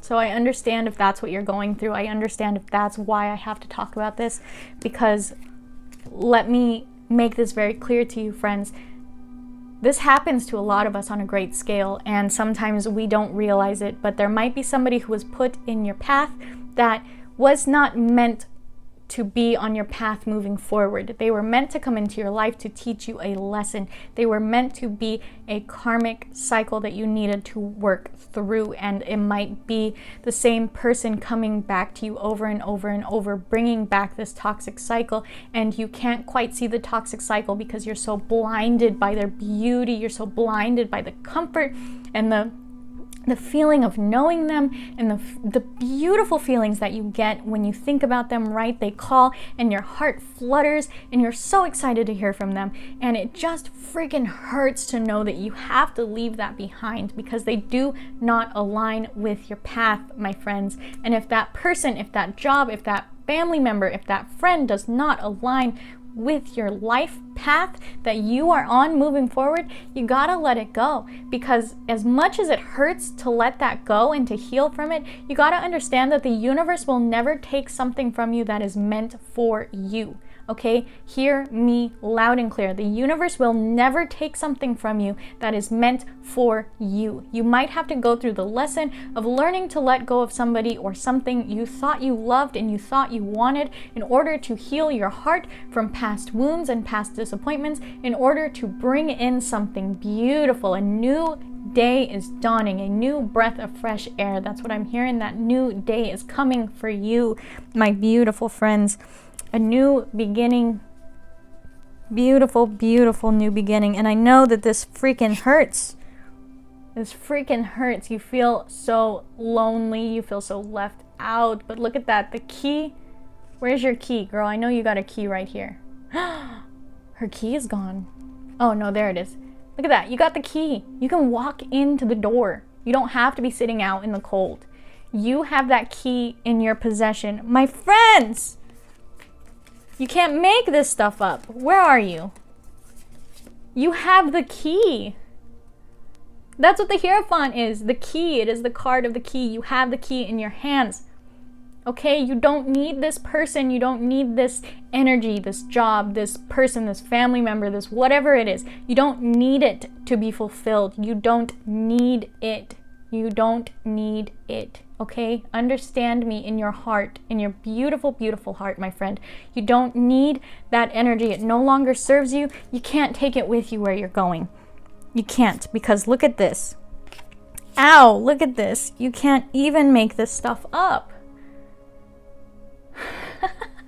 Speaker 1: So I understand if that's what you're going through. I understand if that's why I have to talk about this, because let me make this very clear to you, friends. This happens to a lot of us on a great scale, and sometimes we don't realize it, but there might be somebody who was put in your path that was not meant to be on your path moving forward. They were meant to come into your life to teach you a lesson. They were meant to be a karmic cycle that you needed to work through, and it might be the same person coming back to you over and over and over, bringing back this toxic cycle, and you can't quite see the toxic cycle because you're so blinded by their beauty, you're so blinded by the comfort and the feeling of knowing them, and the beautiful feelings that you get when you think about them, right? They call and your heart flutters and you're so excited to hear from them, and it just freaking hurts to know that you have to leave that behind because they do not align with your path, my friends. And if that person, if that job, if that family member, if that friend does not align with your life path that you are on moving forward, you gotta let it go. Because as much as it hurts to let that go and to heal from it, you gotta understand that the universe will never take something from you that is meant for you. Okay, hear me loud and clear. The universe will never take something from you that is meant for you. You might have to go through the lesson of learning to let go of somebody or something you thought you loved and you thought you wanted in order to heal your heart from past wounds and past disappointments, in order to bring in something beautiful. A new day is dawning, a new breath of fresh air. That's what I'm hearing. That new day is coming for you, my beautiful friends. A new beginning, beautiful, beautiful new beginning. And I know that this freaking hurts. This freaking hurts. You feel so lonely. You feel so left out. But look at that. The key. Where's your key, girl? I know you got a key right here. Her key is gone. Oh, no, there it is. Look at that. You got the key. You can walk into the door. You don't have to be sitting out in the cold. You have that key in your possession. My friends! You can't make this stuff up. Where are you? You have the key. That's what the Hierophant is. The key. It is the card of the key. You have the key in your hands. Okay? You don't need this person. You don't need this energy, this job, this person, this family member, this whatever it is. You don't need it to be fulfilled. You don't need it. You don't need it. Okay? Understand me in your heart, in your beautiful, beautiful heart, my friend. You don't need that energy. It no longer serves you. You can't take it with you where you're going. You can't, because look at this. Ow, look at this. You can't even make this stuff up.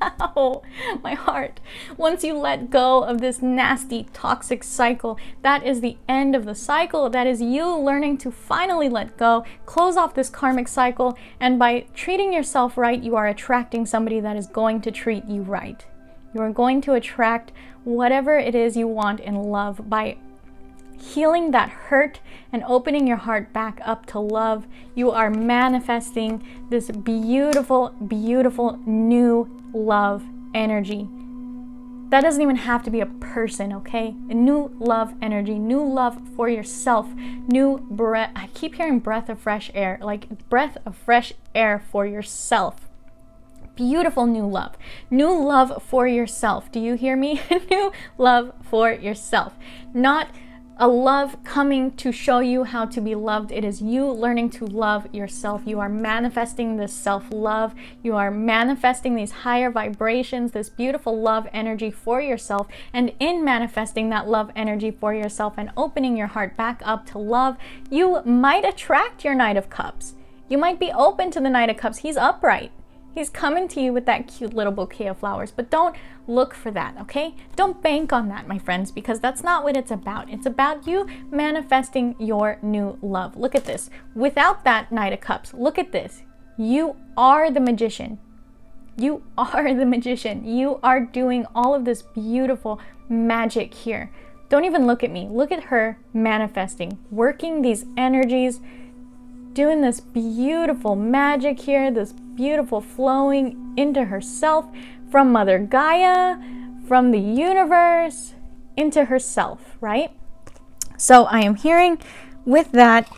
Speaker 1: Ow, my heart. Once you let go of this nasty, toxic cycle, that is the end of the cycle. That is you learning to finally let go, close off this karmic cycle, and by treating yourself right, you are attracting somebody that is going to treat you right. You are going to attract whatever it is you want in love by healing that hurt and opening your heart back up to love. You are manifesting this beautiful, beautiful new love energy. That doesn't even have to be a person, okay? A new love energy, new love for yourself, new breath. I keep hearing breath of fresh air, like breath of fresh air for yourself. Beautiful new love for yourself. Do you hear me? New love for yourself. Not a love coming to show you how to be loved. It is you learning to love yourself. You are manifesting this self-love. You are manifesting these higher vibrations, this beautiful love energy for yourself. And in manifesting that love energy for yourself and opening your heart back up to love, you might attract your Knight of Cups. You might be open to the Knight of Cups. He's upright. He's coming to you with that cute little bouquet of flowers, but don't look for that, okay? Don't bank on that, my friends, because that's not what it's about. It's about you manifesting your new love. Look at this. Without that Knight of Cups, look at this. You are the magician. You are the magician. You are doing all of this beautiful magic here. Don't even look at me. Look at her manifesting, working these energies, doing this beautiful magic here, this beautiful flowing into herself from Mother Gaia, from the universe, into herself, right? So I am hearing with that,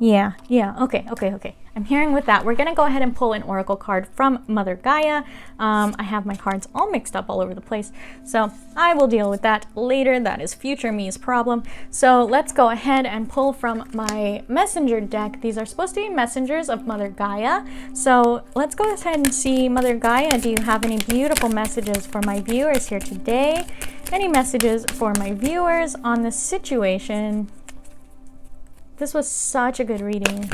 Speaker 1: Yeah, okay. I'm hearing with that. We're going to go ahead and pull an oracle card from Mother Gaia. I have my cards all mixed up all over the place, so I will deal with that later. That is future me's problem. So let's go ahead and pull from my messenger deck. These are supposed to be messengers of Mother Gaia. So let's go ahead and see, Mother Gaia, do you have any beautiful messages for my viewers here today? Any messages for my viewers on this situation? This was such a good reading.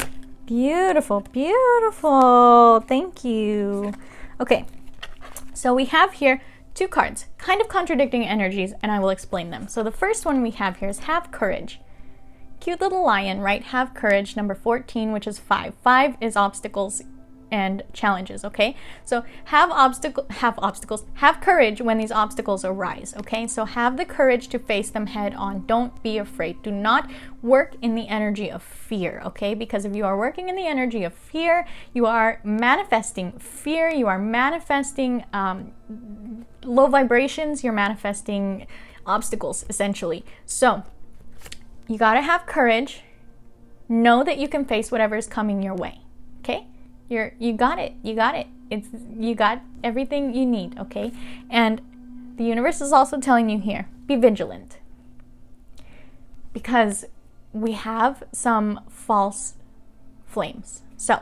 Speaker 1: Beautiful, beautiful. Thank you. Okay, so we have here two cards, kind of contradicting energies, and I will explain them. So the first one we have here is have courage. Cute little lion, right? Have courage, number 14, which is 5. 5 is obstacles and challenges, okay? So have courage when these obstacles arise, okay? So have the courage to face them head on. Don't be afraid. Do not work in the energy of fear, okay? Because if you are working in the energy of fear, you are manifesting fear, you are manifesting low vibrations, you're manifesting obstacles, essentially. So you gotta have courage. Know that you can face whatever is coming your way, okay? You got it. You got everything you need, okay? And the universe is also telling you here, be vigilant. Because we have some false flames. So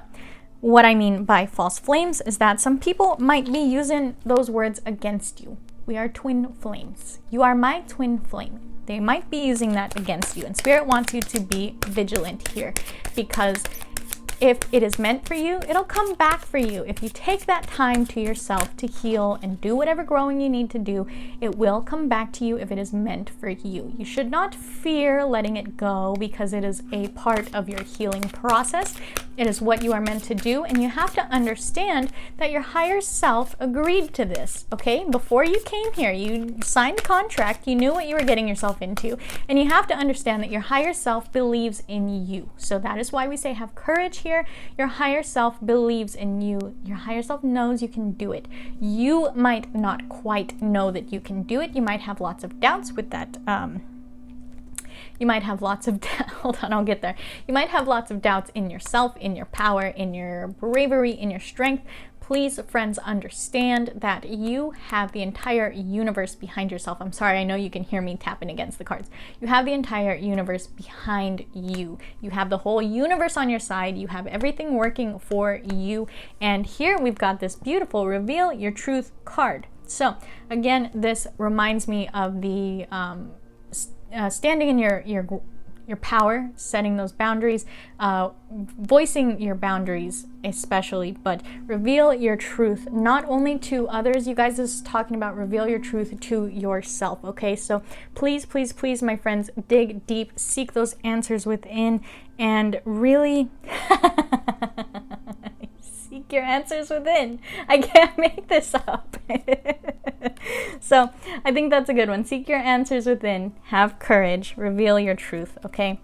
Speaker 1: what I mean by false flames is that some people might be using those words against you. We are twin flames. You are my twin flame. They might be using that against you. And Spirit wants you to be vigilant here, because if it is meant for you, it'll come back for you. If you take that time to yourself to heal and do whatever growing you need to do, it will come back to you if it is meant for you. You should not fear letting it go, because it is a part of your healing process. It is what you are meant to do, and you have to understand that your higher self agreed to this, okay? Before you came here, you signed a contract, you knew what you were getting yourself into, and you have to understand that your higher self believes in you. So that is why we say have courage here. Your higher self believes in you. Your higher self knows you can do it. You might not quite know that you can do it. You might have lots of doubts with that. You might have lots of hold on, I'll get there. You might have lots of doubts in yourself, in your power, in your bravery, in your strength. Please, friends, understand that you have the entire universe behind yourself. I'm sorry, I know you can hear me tapping against the cards. You have the entire universe behind you. You have the whole universe on your side. You have everything working for you. And here we've got this beautiful Reveal Your Truth card. So again, this reminds me of the standing in your power, setting those boundaries, voicing your boundaries especially, but reveal your truth, not only to others. You guys is talking about reveal your truth to yourself, okay? So please, please, please, my friends, dig deep, seek those answers within, and really seek your answers within. I can't make this up. So I think that's a good one. Seek your answers within, have courage, reveal your truth, okay?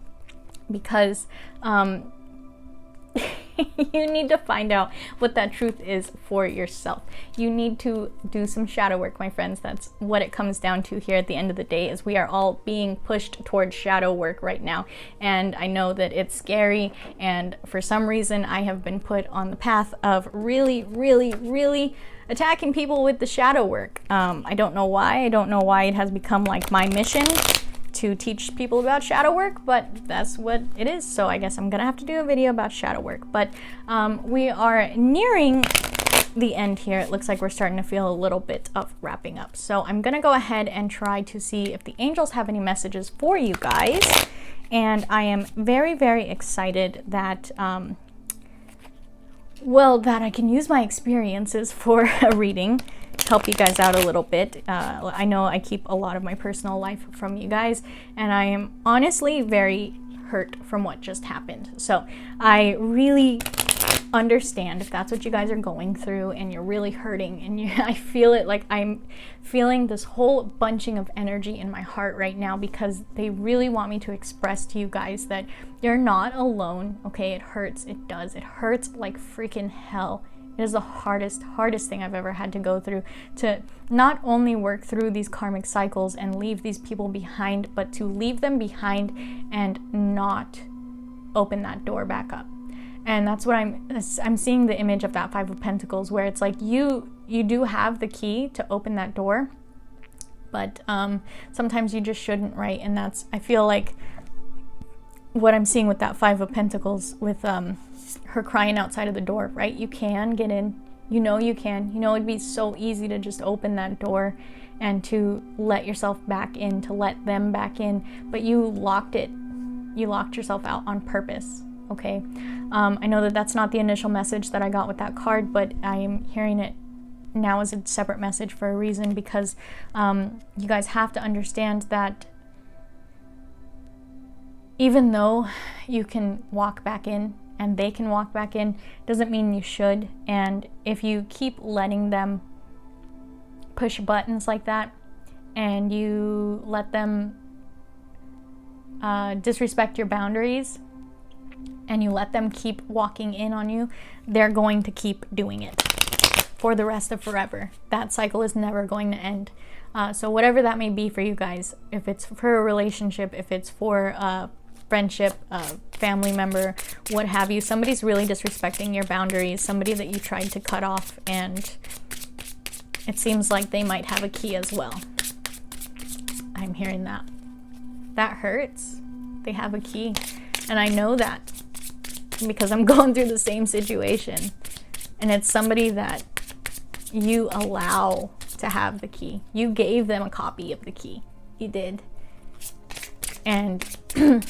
Speaker 1: Because you need to find out what that truth is for yourself. You need to do some shadow work, my friends. That's what it comes down to here at the end of the day, is we are all being pushed towards shadow work right now. And I know that it's scary, and for some reason I have been put on the path of really, really, really attacking people with the shadow work. I don't know why. I don't know why it has become like my mission to teach people about shadow work, but that's what it is. So I guess I'm gonna have to do a video about shadow work. But we are nearing the end here. It looks like we're starting to feel a little bit of wrapping up. So I'm gonna go ahead and try to see if the angels have any messages for you guys. And I am very, very excited that that I can use my experiences for a reading to help you guys out a little bit. I know I keep a lot of my personal life from you guys, and I am honestly very hurt from what just happened. So I really understand if that's what you guys are going through and you're really hurting, and I feel it, like I'm feeling this whole bunching of energy in my heart right now, because they really want me to express to you guys that you're not alone, okay? It hurts, it does, it hurts like freaking hell. It is the hardest thing I've ever had to go through, to not only work through these karmic cycles and leave these people behind, but to leave them behind and not open that door back up. And that's what I'm seeing, the image of that Five of Pentacles, where it's like you do have the key to open that door, but sometimes you just shouldn't, right? And that's, I feel like, what I'm seeing with that Five of Pentacles, with her crying outside of the door, right? You can get in, you know you can. You know it'd be so easy to just open that door and to let yourself back in, to let them back in, but you locked it. You locked yourself out on purpose, okay? I know that that's not the initial message that I got with that card, but I am hearing it now as a separate message for a reason, because you guys have to understand that even though you can walk back in and they can walk back in, doesn't mean you should. And if you keep letting them push buttons like that, and you let them disrespect your boundaries, and you let them keep walking in on you, they're going to keep doing it for the rest of forever. That cycle is never going to end. So whatever that may be for you guys, if it's for a relationship, if it's for friendship, family member, what have you, somebody's really disrespecting your boundaries, somebody that you tried to cut off, and it seems like they might have a key as well. I'm hearing that. That hurts. They have a key. And I know that because I'm going through the same situation. And it's somebody that you allow to have the key. You gave them a copy of the key. You did. And you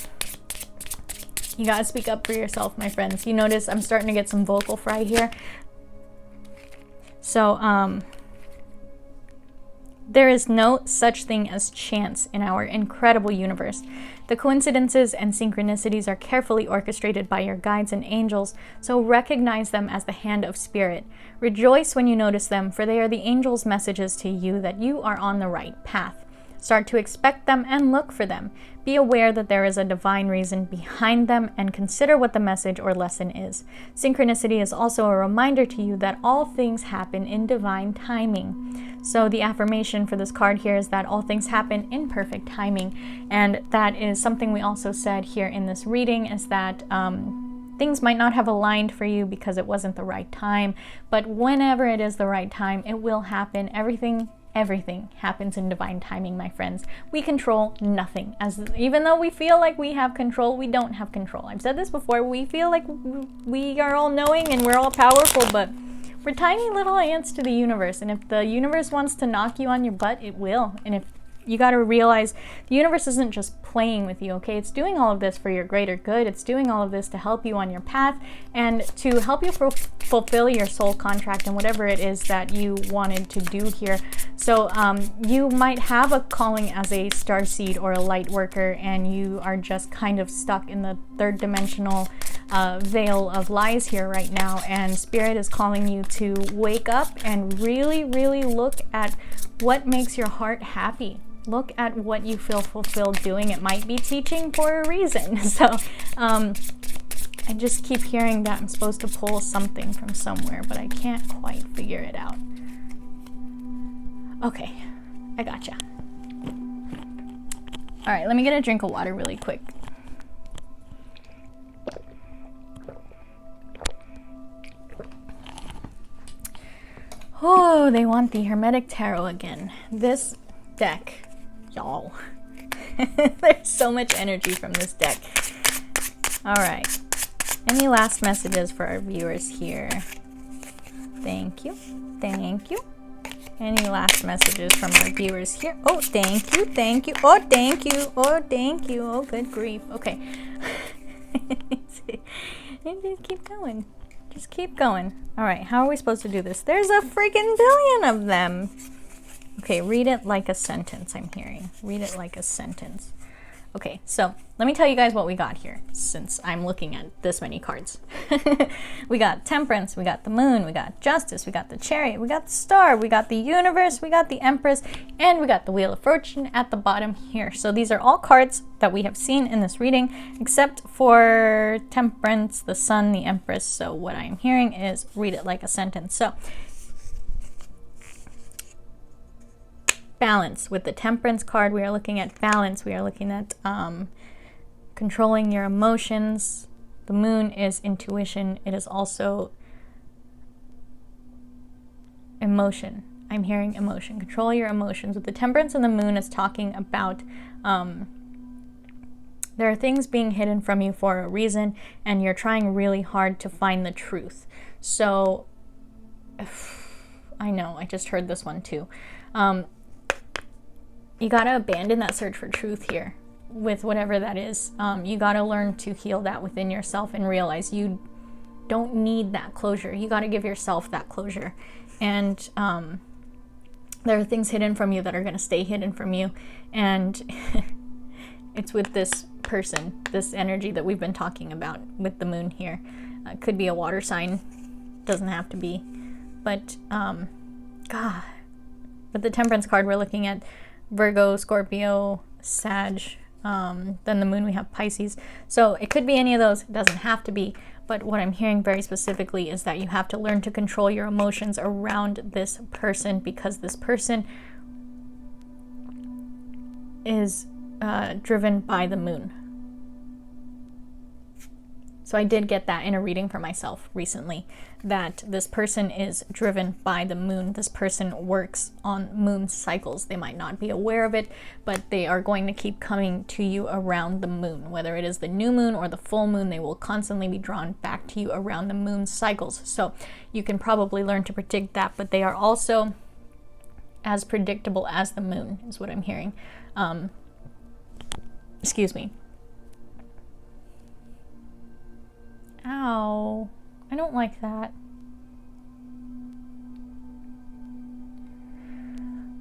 Speaker 1: gotta speak up for yourself, my friends. You notice I'm starting to get some vocal fry here. So, there is no such thing as chance in our incredible universe. The coincidences and synchronicities are carefully orchestrated by your guides and angels, so recognize them as the hand of spirit. Rejoice when you notice them, for they are the angels' messages to you that you are on the right path. Start to expect them and look for them. Be aware that there is a divine reason behind them and consider what the message or lesson is. Synchronicity is also a reminder to you that all things happen in divine timing. So the affirmation for this card here is that all things happen in perfect timing. And that is something we also said here in this reading, is that things might not have aligned for you because it wasn't the right time, but whenever it is the right time, it will happen. Everything happens in divine timing, my friends. We control nothing. Even though we feel like we have control, we don't have control. I've said this before. We feel like we are all knowing and we're all powerful, but we're tiny little ants to the universe. And if the universe wants to knock you on your butt, it will. And if you got to realize the universe isn't just playing with you, okay? It's doing all of this for your greater good. It's doing all of this to help you on your path and to help you fulfill your soul contract and whatever it is that you wanted to do here. So you might have a calling as a starseed or a light worker, and you are just kind of stuck in the third dimensional veil of lies here right now. And Spirit is calling you to wake up and really, really look at what makes your heart happy. Look at what you feel fulfilled doing. It might be teaching for a reason. So I just keep hearing that I'm supposed to pull something from somewhere, but I can't quite figure it out. Okay, I gotcha. All right, let me get a drink of water really quick. Oh, they want the Hermetic Tarot again. This deck, y'all. There's so much energy from this deck. All right. Any last messages for our viewers here? Thank you. Thank you. Any last messages from our viewers here? Oh, thank you. Thank you. Oh, thank you. Oh, thank you. Oh, good grief. Okay. Just keep going. Just keep going. All right. How are we supposed to do this? There's a freaking billion of them. Okay, read it like a sentence, I'm hearing. Read it like a sentence. Okay, so let me tell you guys what we got here, since I'm looking at this many cards. We got Temperance, we got the Moon, we got Justice, we got the Chariot, we got the Star, we got the Universe, we got the Empress, and we got the Wheel of Fortune at the bottom here. So these are all cards that we have seen in this reading, except for Temperance, the Sun, the Empress. So what I'm hearing is read it like a sentence. So balance. With the Temperance card, we are looking at balance. We are looking at controlling your emotions, The moon is intuition. It is also emotion. I'm hearing emotion. Control your emotions. With the Temperance and the moon, is talking about there are things being hidden from you for a reason, and you're trying really hard to find the truth. So, I know, I just heard this one too. You gotta abandon that search for truth here with whatever that is. You gotta learn to heal that within yourself and realize you don't need that closure. You gotta give yourself that closure. And there are things hidden from you that are gonna stay hidden from you. And it's with this person, this energy that we've been talking about with the moon here. It could be a water sign, doesn't have to be. But, God. With the Temperance card, we're looking at Virgo, Scorpio, Sag. Then the moon, we have Pisces. So it could be any of those. It doesn't have to be. But what I'm hearing very specifically is that you have to learn to control your emotions around this person, because this person is driven by the moon. So I did get that in a reading for myself recently, that this person is driven by the moon. This person works on moon cycles. They might not be aware of it, but they are going to keep coming to you around the moon. Whether it is the new moon or the full moon, they will constantly be drawn back to you around the moon cycles. So you can probably learn to predict that, but they are also as predictable as the moon, is what I'm hearing. Excuse me. Ow, I don't like that.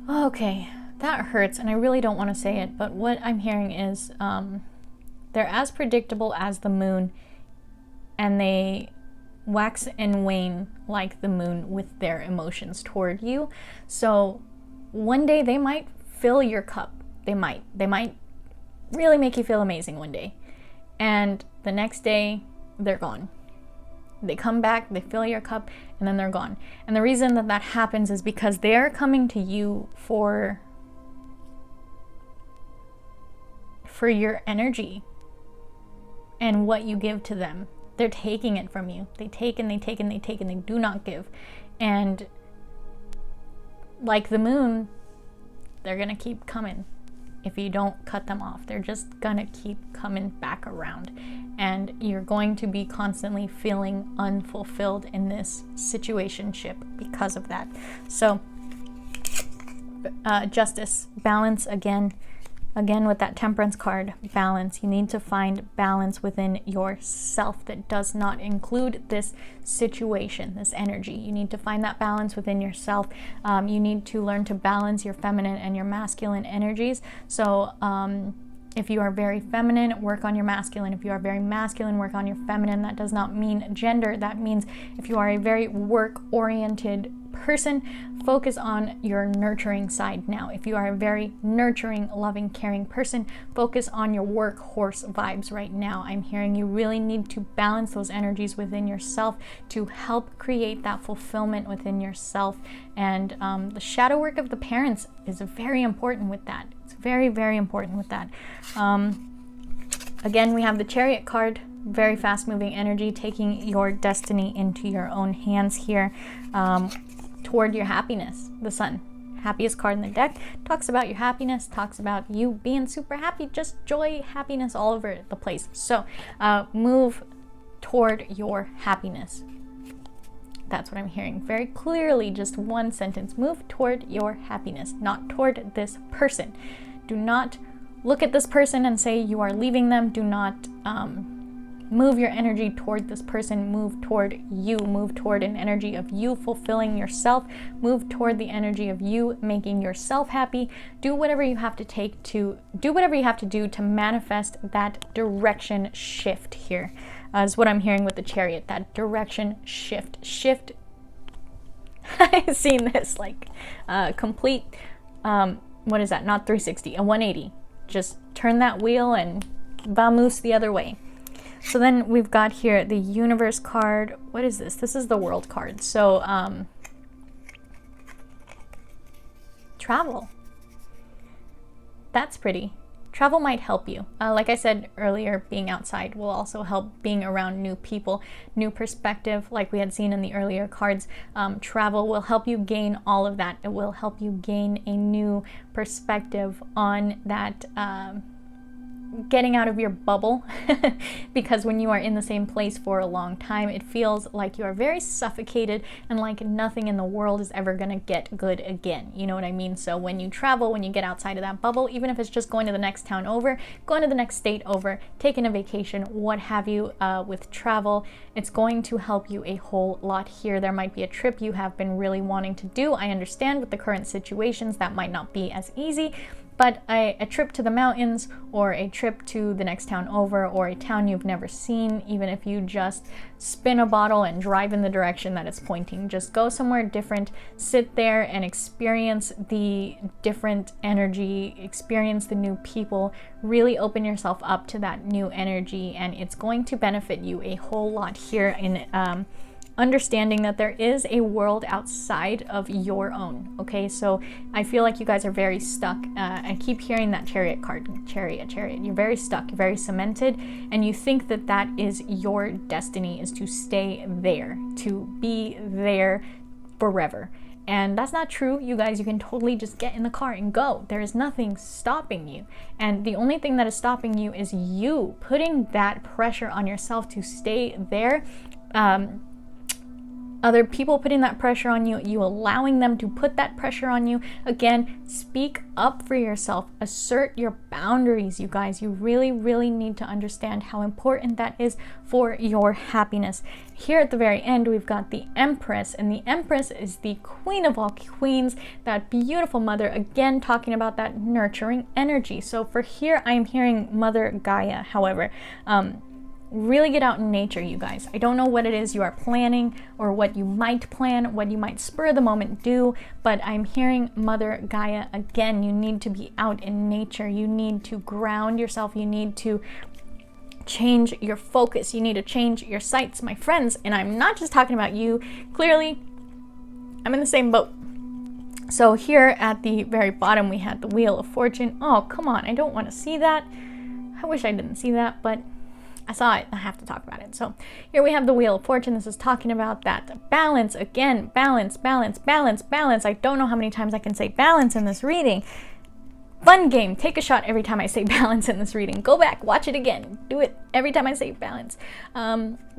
Speaker 1: Okay, that hurts, and I really don't want to say it, but what I'm hearing is they're as predictable as the moon, and they wax and wane like the moon with their emotions toward you. So one day they might fill your cup. They might really make you feel amazing one day, and the next day they're gone. They come back, they fill your cup, and then they're gone. And the reason that that happens is because they're coming to you for your energy and what you give to them. They're taking it from you. They take and they take and they take and they do not give. And like the moon, they're gonna keep coming. If you don't cut them off, they're just gonna keep coming back around, and you're going to be constantly feeling unfulfilled in this situationship because of that. So justice, balance, again with that Temperance card, balance. You need to find balance within yourself that does not include this situation, this energy. You need to find that balance within yourself. You need to learn to balance your feminine and your masculine energies. So if you are very feminine, work on your masculine. If you are very masculine, work on your feminine. That does not mean gender. That means if you are a very work-oriented person, focus on your nurturing side now. If you are a very nurturing, loving, caring person, focus on your workhorse vibes right now. I'm hearing you really need to balance those energies within yourself to help create that fulfillment within yourself. And the shadow work of the parents is very important with that. It's very, very important with that. Again, we have the Chariot card, very fast moving energy, taking your destiny into your own hands here. Toward your happiness. The Sun, happiest card in the deck, talks about your happiness, talks about you being super happy, just joy, happiness all over the place. So move toward your happiness. That's what I'm hearing very clearly. Just one sentence. Move toward your happiness, not toward this person. Do not look at this person and say you are leaving them. Do not move your energy toward this person. Move toward you. Move toward an energy of you fulfilling yourself. Move toward the energy of you making yourself happy. Do whatever you have to do to manifest that direction shift here. Is what I'm hearing with the Chariot. That direction shift. I've seen this like complete. What is that? Not 360. A 180. Just turn that wheel and vamoose the other way. So then we've got here the Universe card. What is this? This is the World card. So travel. That's pretty. travel might help you. Like I said earlier, being outside will also help. Being around new people, new perspective, like we had seen in the earlier cards. Travel will help you gain all of that. It will help you gain a new perspective on that, getting out of your bubble, because when you are in the same place for a long time, it feels like you are very suffocated and like nothing in the world is ever gonna get good again. You know what I mean? So when you travel, when you get outside of that bubble, even if it's just going to the next town over, going to the next state over, taking a vacation, what have you, with travel, it's going to help you a whole lot here. There might be a trip you have been really wanting to do. I understand with the current situations that might not be as easy, but a trip to the mountains, or a trip to the next town over, or a town you've never seen, even if you just spin a bottle and drive in the direction that it's pointing, just go somewhere different, sit there and experience the different energy, experience the new people, really open yourself up to that new energy, and it's going to benefit you a whole lot here in understanding that there is a world outside of your own. Okay, so I feel like you guys are very stuck. I keep hearing that Chariot card, Chariot. You're very stuck, you're very cemented, and you think that that is your destiny, is to stay there, to be there forever. And that's not true, you guys. You can totally just get in the car and go. There is nothing stopping you. And the only thing that is stopping you is you putting that pressure on yourself to stay there. Other people putting that pressure on you, you allowing them to put that pressure on you. Again, speak up for yourself. Assert your boundaries, you guys. You really, really need to understand how important that is for your happiness. Here at the very end, we've got the Empress, and the Empress is the queen of all queens, that beautiful mother, again, talking about that nurturing energy. So for here, I'm hearing Mother Gaia, however. Really get out in nature, you guys. I don't know what it is you are planning, or what you might plan, what you might spur of the moment do, but I'm hearing Mother Gaia again. You need to be out in nature. You need to ground yourself. You need to change your focus. You need to change your sights, my friends. And I'm not just talking about you. Clearly, I'm in the same boat. So here at the very bottom, we had the Wheel of Fortune. Oh, come on. I don't want to see that. I wish I didn't see that, but I saw it, I have to talk about it. So here we have the Wheel of Fortune. This is talking about that balance. Again, balance, balance, balance, balance. I don't know how many times I can say balance in this reading. Fun game. Take a shot every time I say balance in this reading. Go back, watch it again. Do it every time I say balance.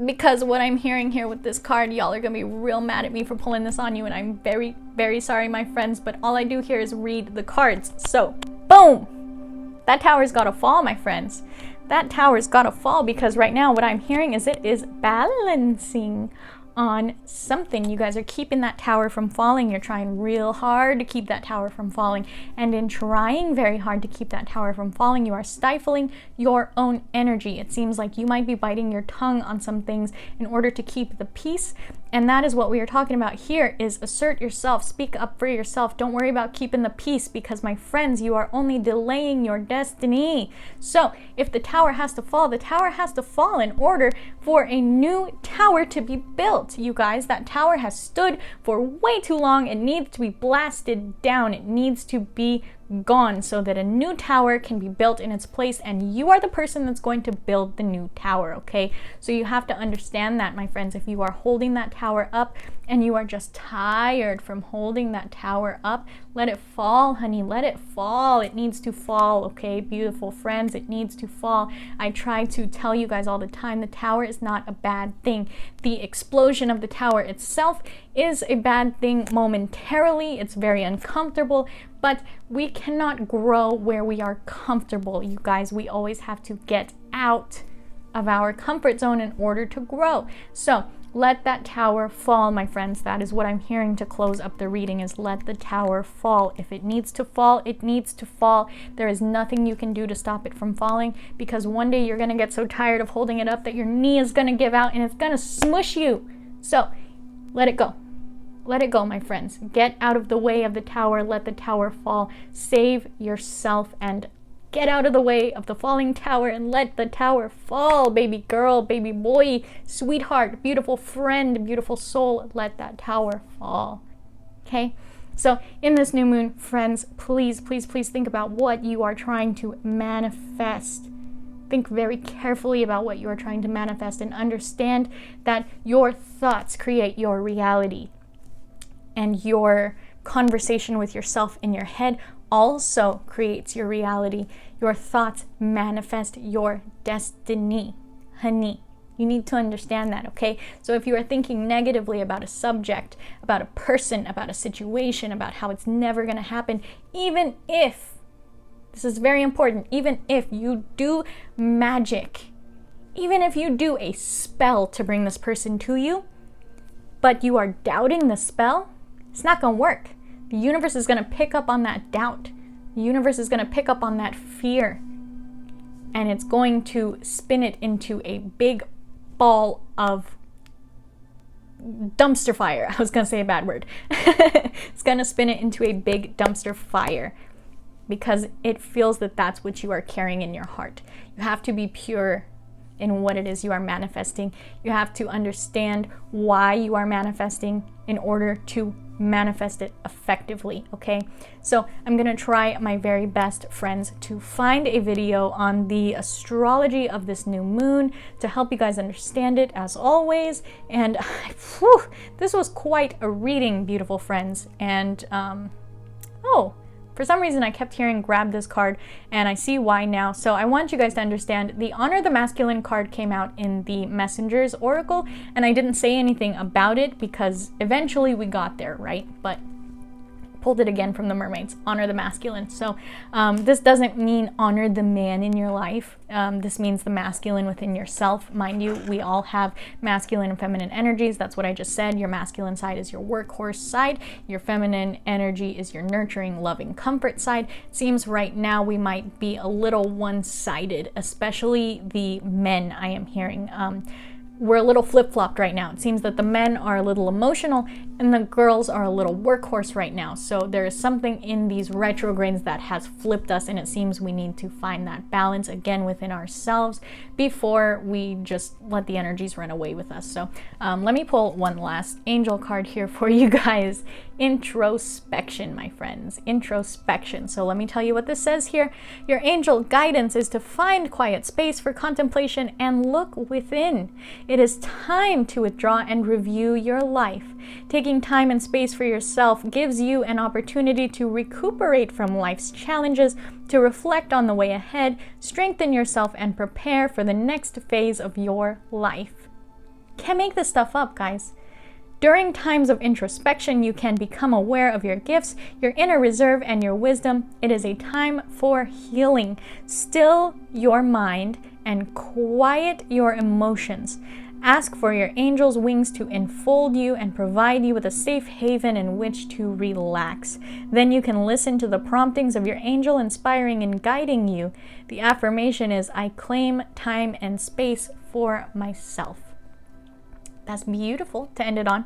Speaker 1: Because what I'm hearing here with this card, y'all are going to be real mad at me for pulling this on you, and I'm very, very sorry, my friends, but all I do here is read the cards. So, boom! That tower's got to fall, my friends. That tower's gotta fall, because right now what I'm hearing is it is balancing on something. You guys are keeping that tower from falling. You're trying real hard to keep that tower from falling. And in trying very hard to keep that tower from falling, you are stifling your own energy. It seems like you might be biting your tongue on some things in order to keep the peace. And that is what we are talking about here, is assert yourself, speak up for yourself. Don't worry about keeping the peace, because my friends, you are only delaying your destiny. So if the tower has to fall, the tower has to fall in order for a new tower to be built. You guys, that tower has stood for way too long. It needs to be blasted down. It needs to be gone so that a new tower can be built in its place, and you are the person that's going to build the new tower. Okay, so you have to understand that, my friends. If you are holding that tower up and you are just tired from holding that tower up, let it fall, honey. Let it fall. It needs to fall. Okay, beautiful friends, it needs to fall. I try to tell you guys all the time, the tower is not a bad thing. The explosion of the tower itself is a bad thing momentarily. It's very uncomfortable, but we cannot grow where we are comfortable, you guys. We always have to get out of our comfort zone in order to grow. So let that tower fall, my friends. That is what I'm hearing to close up the reading, is let the tower fall. If it needs to fall, it needs to fall. There is nothing you can do to stop it from falling, because one day you're going to get so tired of holding it up that your knee is going to give out and it's going to smush you. So let it go. Let it go, my friends. Get out of the way of the tower. Let the tower fall. Save yourself and get out of the way of the falling tower and let the tower fall, baby girl, baby boy, sweetheart, beautiful friend, beautiful soul. Let that tower fall. Okay? So in this new moon, friends, please, please, please think about what you are trying to manifest. Think very carefully about what you are trying to manifest and understand that your thoughts create your reality. And your conversation with yourself in your head also creates your reality. Your thoughts manifest your destiny, honey. You need to understand that, okay? So if you are thinking negatively about a subject, about a person, about a situation, about how it's never going to happen, even if, this is very important, even if you do magic, even if you do a spell to bring this person to you, but you are doubting the spell, it's not going to work. The universe is going to pick up on that doubt. The universe is going to pick up on that fear. And it's going to spin it into a big ball of dumpster fire. I was going to say a bad word. It's going to spin it into a big dumpster fire because it feels that that's what you are carrying in your heart. You have to be pure in what it is you are manifesting. You have to understand why you are manifesting in order to manifest it effectively, okay? So I'm gonna try my very best, friends, to find a video on the astrology of this new moon to help you guys understand it, as always. And whew, this was quite a reading, beautiful friends. And for some reason I kept hearing grab this card, and I see why now. So I want you guys to understand the Honor the Masculine card came out in the Messenger's Oracle, and I didn't say anything about it because eventually we got there, right? But pulled it again from the mermaids, honor the masculine. So this doesn't mean honor the man in your life. This means the masculine within yourself. Mind you, we all have masculine and feminine energies. That's what I just said. Your masculine side is your workhorse side. Your feminine energy is your nurturing, loving, comfort side. It seems right now we might be a little one-sided, especially the men I am hearing. We're a little flip-flopped right now. It seems that the men are a little emotional and the girls are a little workhorse right now. So there is something in these retrogrades that has flipped us, and it seems we need to find that balance again within ourselves before we just let the energies run away with us. So let me pull one last angel card here for you guys. Introspection, my friends, introspection. So let me tell you what this says here. Your angel guidance is to find quiet space for contemplation and look within. It is time to withdraw and review your life. Taking time and space for yourself gives you an opportunity to recuperate from life's challenges, to reflect on the way ahead, strengthen yourself, and prepare for the next phase of your life. Can't make this stuff up, guys. During times of introspection, you can become aware of your gifts, your inner reserve, and your wisdom. It is a time for healing. Still your mind and quiet your emotions. Ask for your angel's wings to enfold you and provide you with a safe haven in which to relax. Then you can listen to the promptings of your angel inspiring and guiding you. The affirmation is, I claim time and space for myself. That's beautiful to end it on.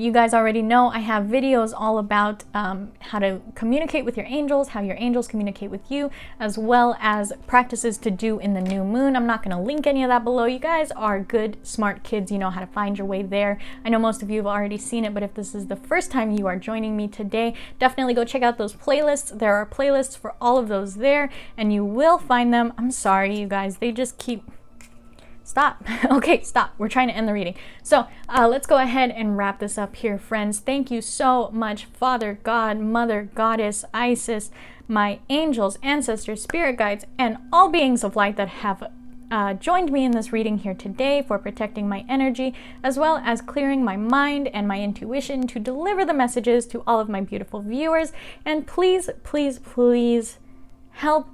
Speaker 1: You guys already know I have videos all about how to communicate with your angels, how your angels communicate with you, as well as practices to do in the new moon. I'm not going to link any of that below. You guys are good, smart kids. You know how to find your way there. I know most of you have already seen it, but if this is the first time you are joining me today, definitely go check out those playlists. There are playlists for all of those there, and you will find them. I'm sorry, you guys. They just keep... Stop. Okay, stop. We're trying to end the reading. So let's go ahead and wrap this up here, friends. Thank you so much, Father, God, Mother, Goddess, Isis, my angels, ancestors, spirit guides, and all beings of light that have joined me in this reading here today, for protecting my energy, as well as clearing my mind and my intuition to deliver the messages to all of my beautiful viewers. And please, please, please help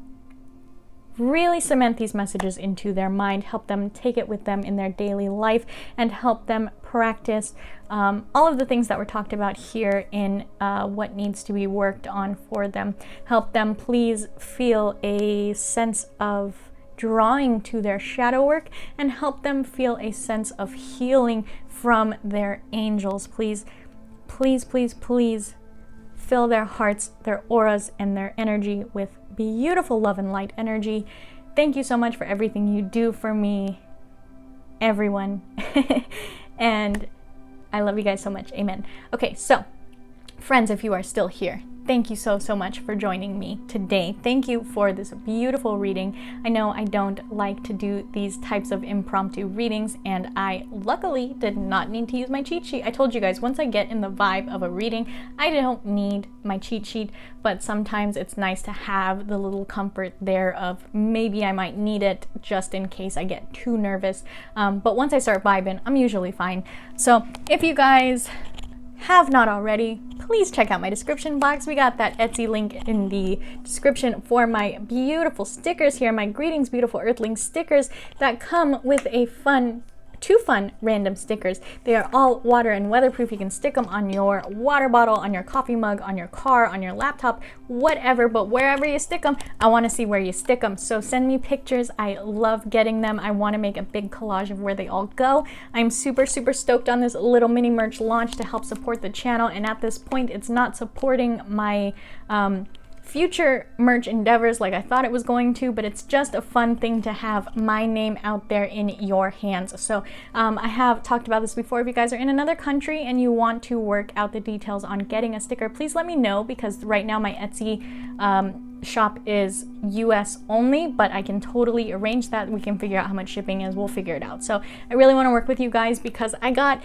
Speaker 1: really cement these messages into their mind, help them take it with them in their daily life, and help them practice all of the things that were talked about here in what needs to be worked on for them. Help them please feel a sense of drawing to their shadow work, and help them feel a sense of healing from their angels. Please, please, please, please fill their hearts, their auras, and their energy with beautiful love and light energy. Thank you so much for everything you do for me, everyone. And I love you guys so much. Amen. Okay, so Friends, if you are still here, thank you so much for joining me today. Thank you for this beautiful reading. I know I don't like to do these types of impromptu readings, and I luckily did not need to use my cheat sheet. I told you guys, once I get in the vibe of a reading, I don't need my cheat sheet, but sometimes it's nice to have the little comfort there of maybe I might need it just in case I get too nervous. But once I start vibing, I'm usually fine. So if you guys have not already, please check out my description box. We got that Etsy link in the description for my beautiful stickers here, my Greetings Beautiful Earthling stickers that come with two fun random stickers. They are all water and weatherproof. You can stick them on your water bottle, on your coffee mug, on your car, on your laptop, whatever, but wherever you stick them, I want to see where you stick them. So send me pictures. I love getting them. I want to make a big collage of where they all go. I'm super stoked on this little mini merch launch to help support the channel, and at this point it's not supporting my future merch endeavors like I thought it was going to, but it's just a fun thing to have my name out there in your hands. So I have talked about this before. If you guys are in another country and you want to work out the details on getting a sticker, please let me know, because right now my Etsy shop is US only, but I can totally arrange that. We can figure out how much shipping is. We'll figure it out. So I really want to work with you guys, because I got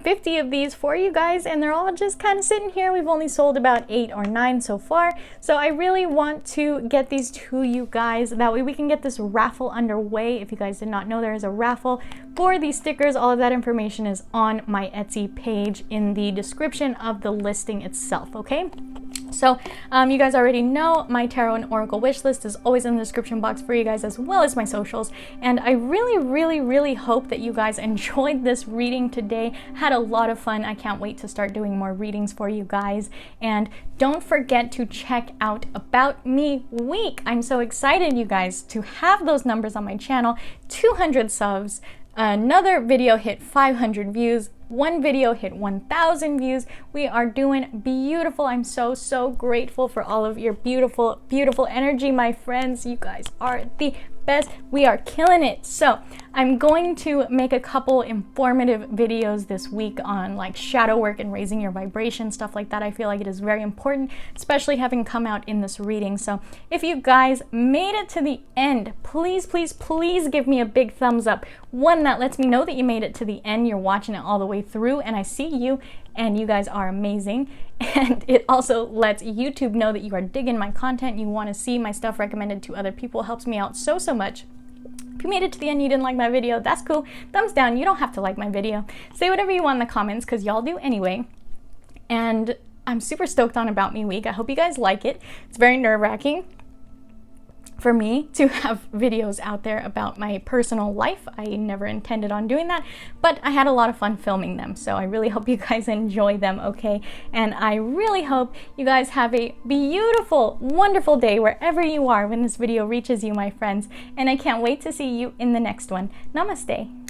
Speaker 1: 50 of these for you guys, and they're all just kind of sitting here. We've only sold about 8 or 9 so far, so I really want to get these to you guys. That way we can get this raffle underway. If you guys did not know, there is a raffle for these stickers. All of that information is on my Etsy page in the description of the listing itself, okay? So you guys already know my tarot and oracle wish list is always in the description box for you guys, as well as my socials. And I really hope that you guys enjoyed this reading today. Had a lot of fun. I can't wait to start doing more readings for you guys. And don't forget to check out About Me Week. I'm so excited, you guys, to have those numbers on my channel. 200 subs, another video hit 500 views, one video hit 1,000 views. We are doing beautiful. I'm so grateful for all of your beautiful energy, my friends. You guys are the best. We are killing it. So I'm going to make a couple informative videos this week on like shadow work and raising your vibration, stuff like that. I feel like it is very important, especially having come out in this reading. So if you guys made it to the end, please give me a big thumbs up. One that lets me know that you made it to the end, you're watching it all the way through, and I see you, and you guys are amazing. And it also lets YouTube know that you are digging my content, you want to see my stuff recommended to other people. Helps me out so much. If you made it to the end, you didn't like my video, that's cool. Thumbs down. You don't have to like my video. Say whatever you want in the comments, because y'all do anyway. And I'm super stoked on About Me Week. I hope you guys like it. It's very nerve-wracking for me to have videos out there about my personal life. I never intended on doing that, but I had a lot of fun filming them, so I really hope you guys enjoy them, okay? And I really hope you guys have a beautiful, wonderful day wherever you are when this video reaches you, my friends, and I can't wait to see you in the next one. Namaste.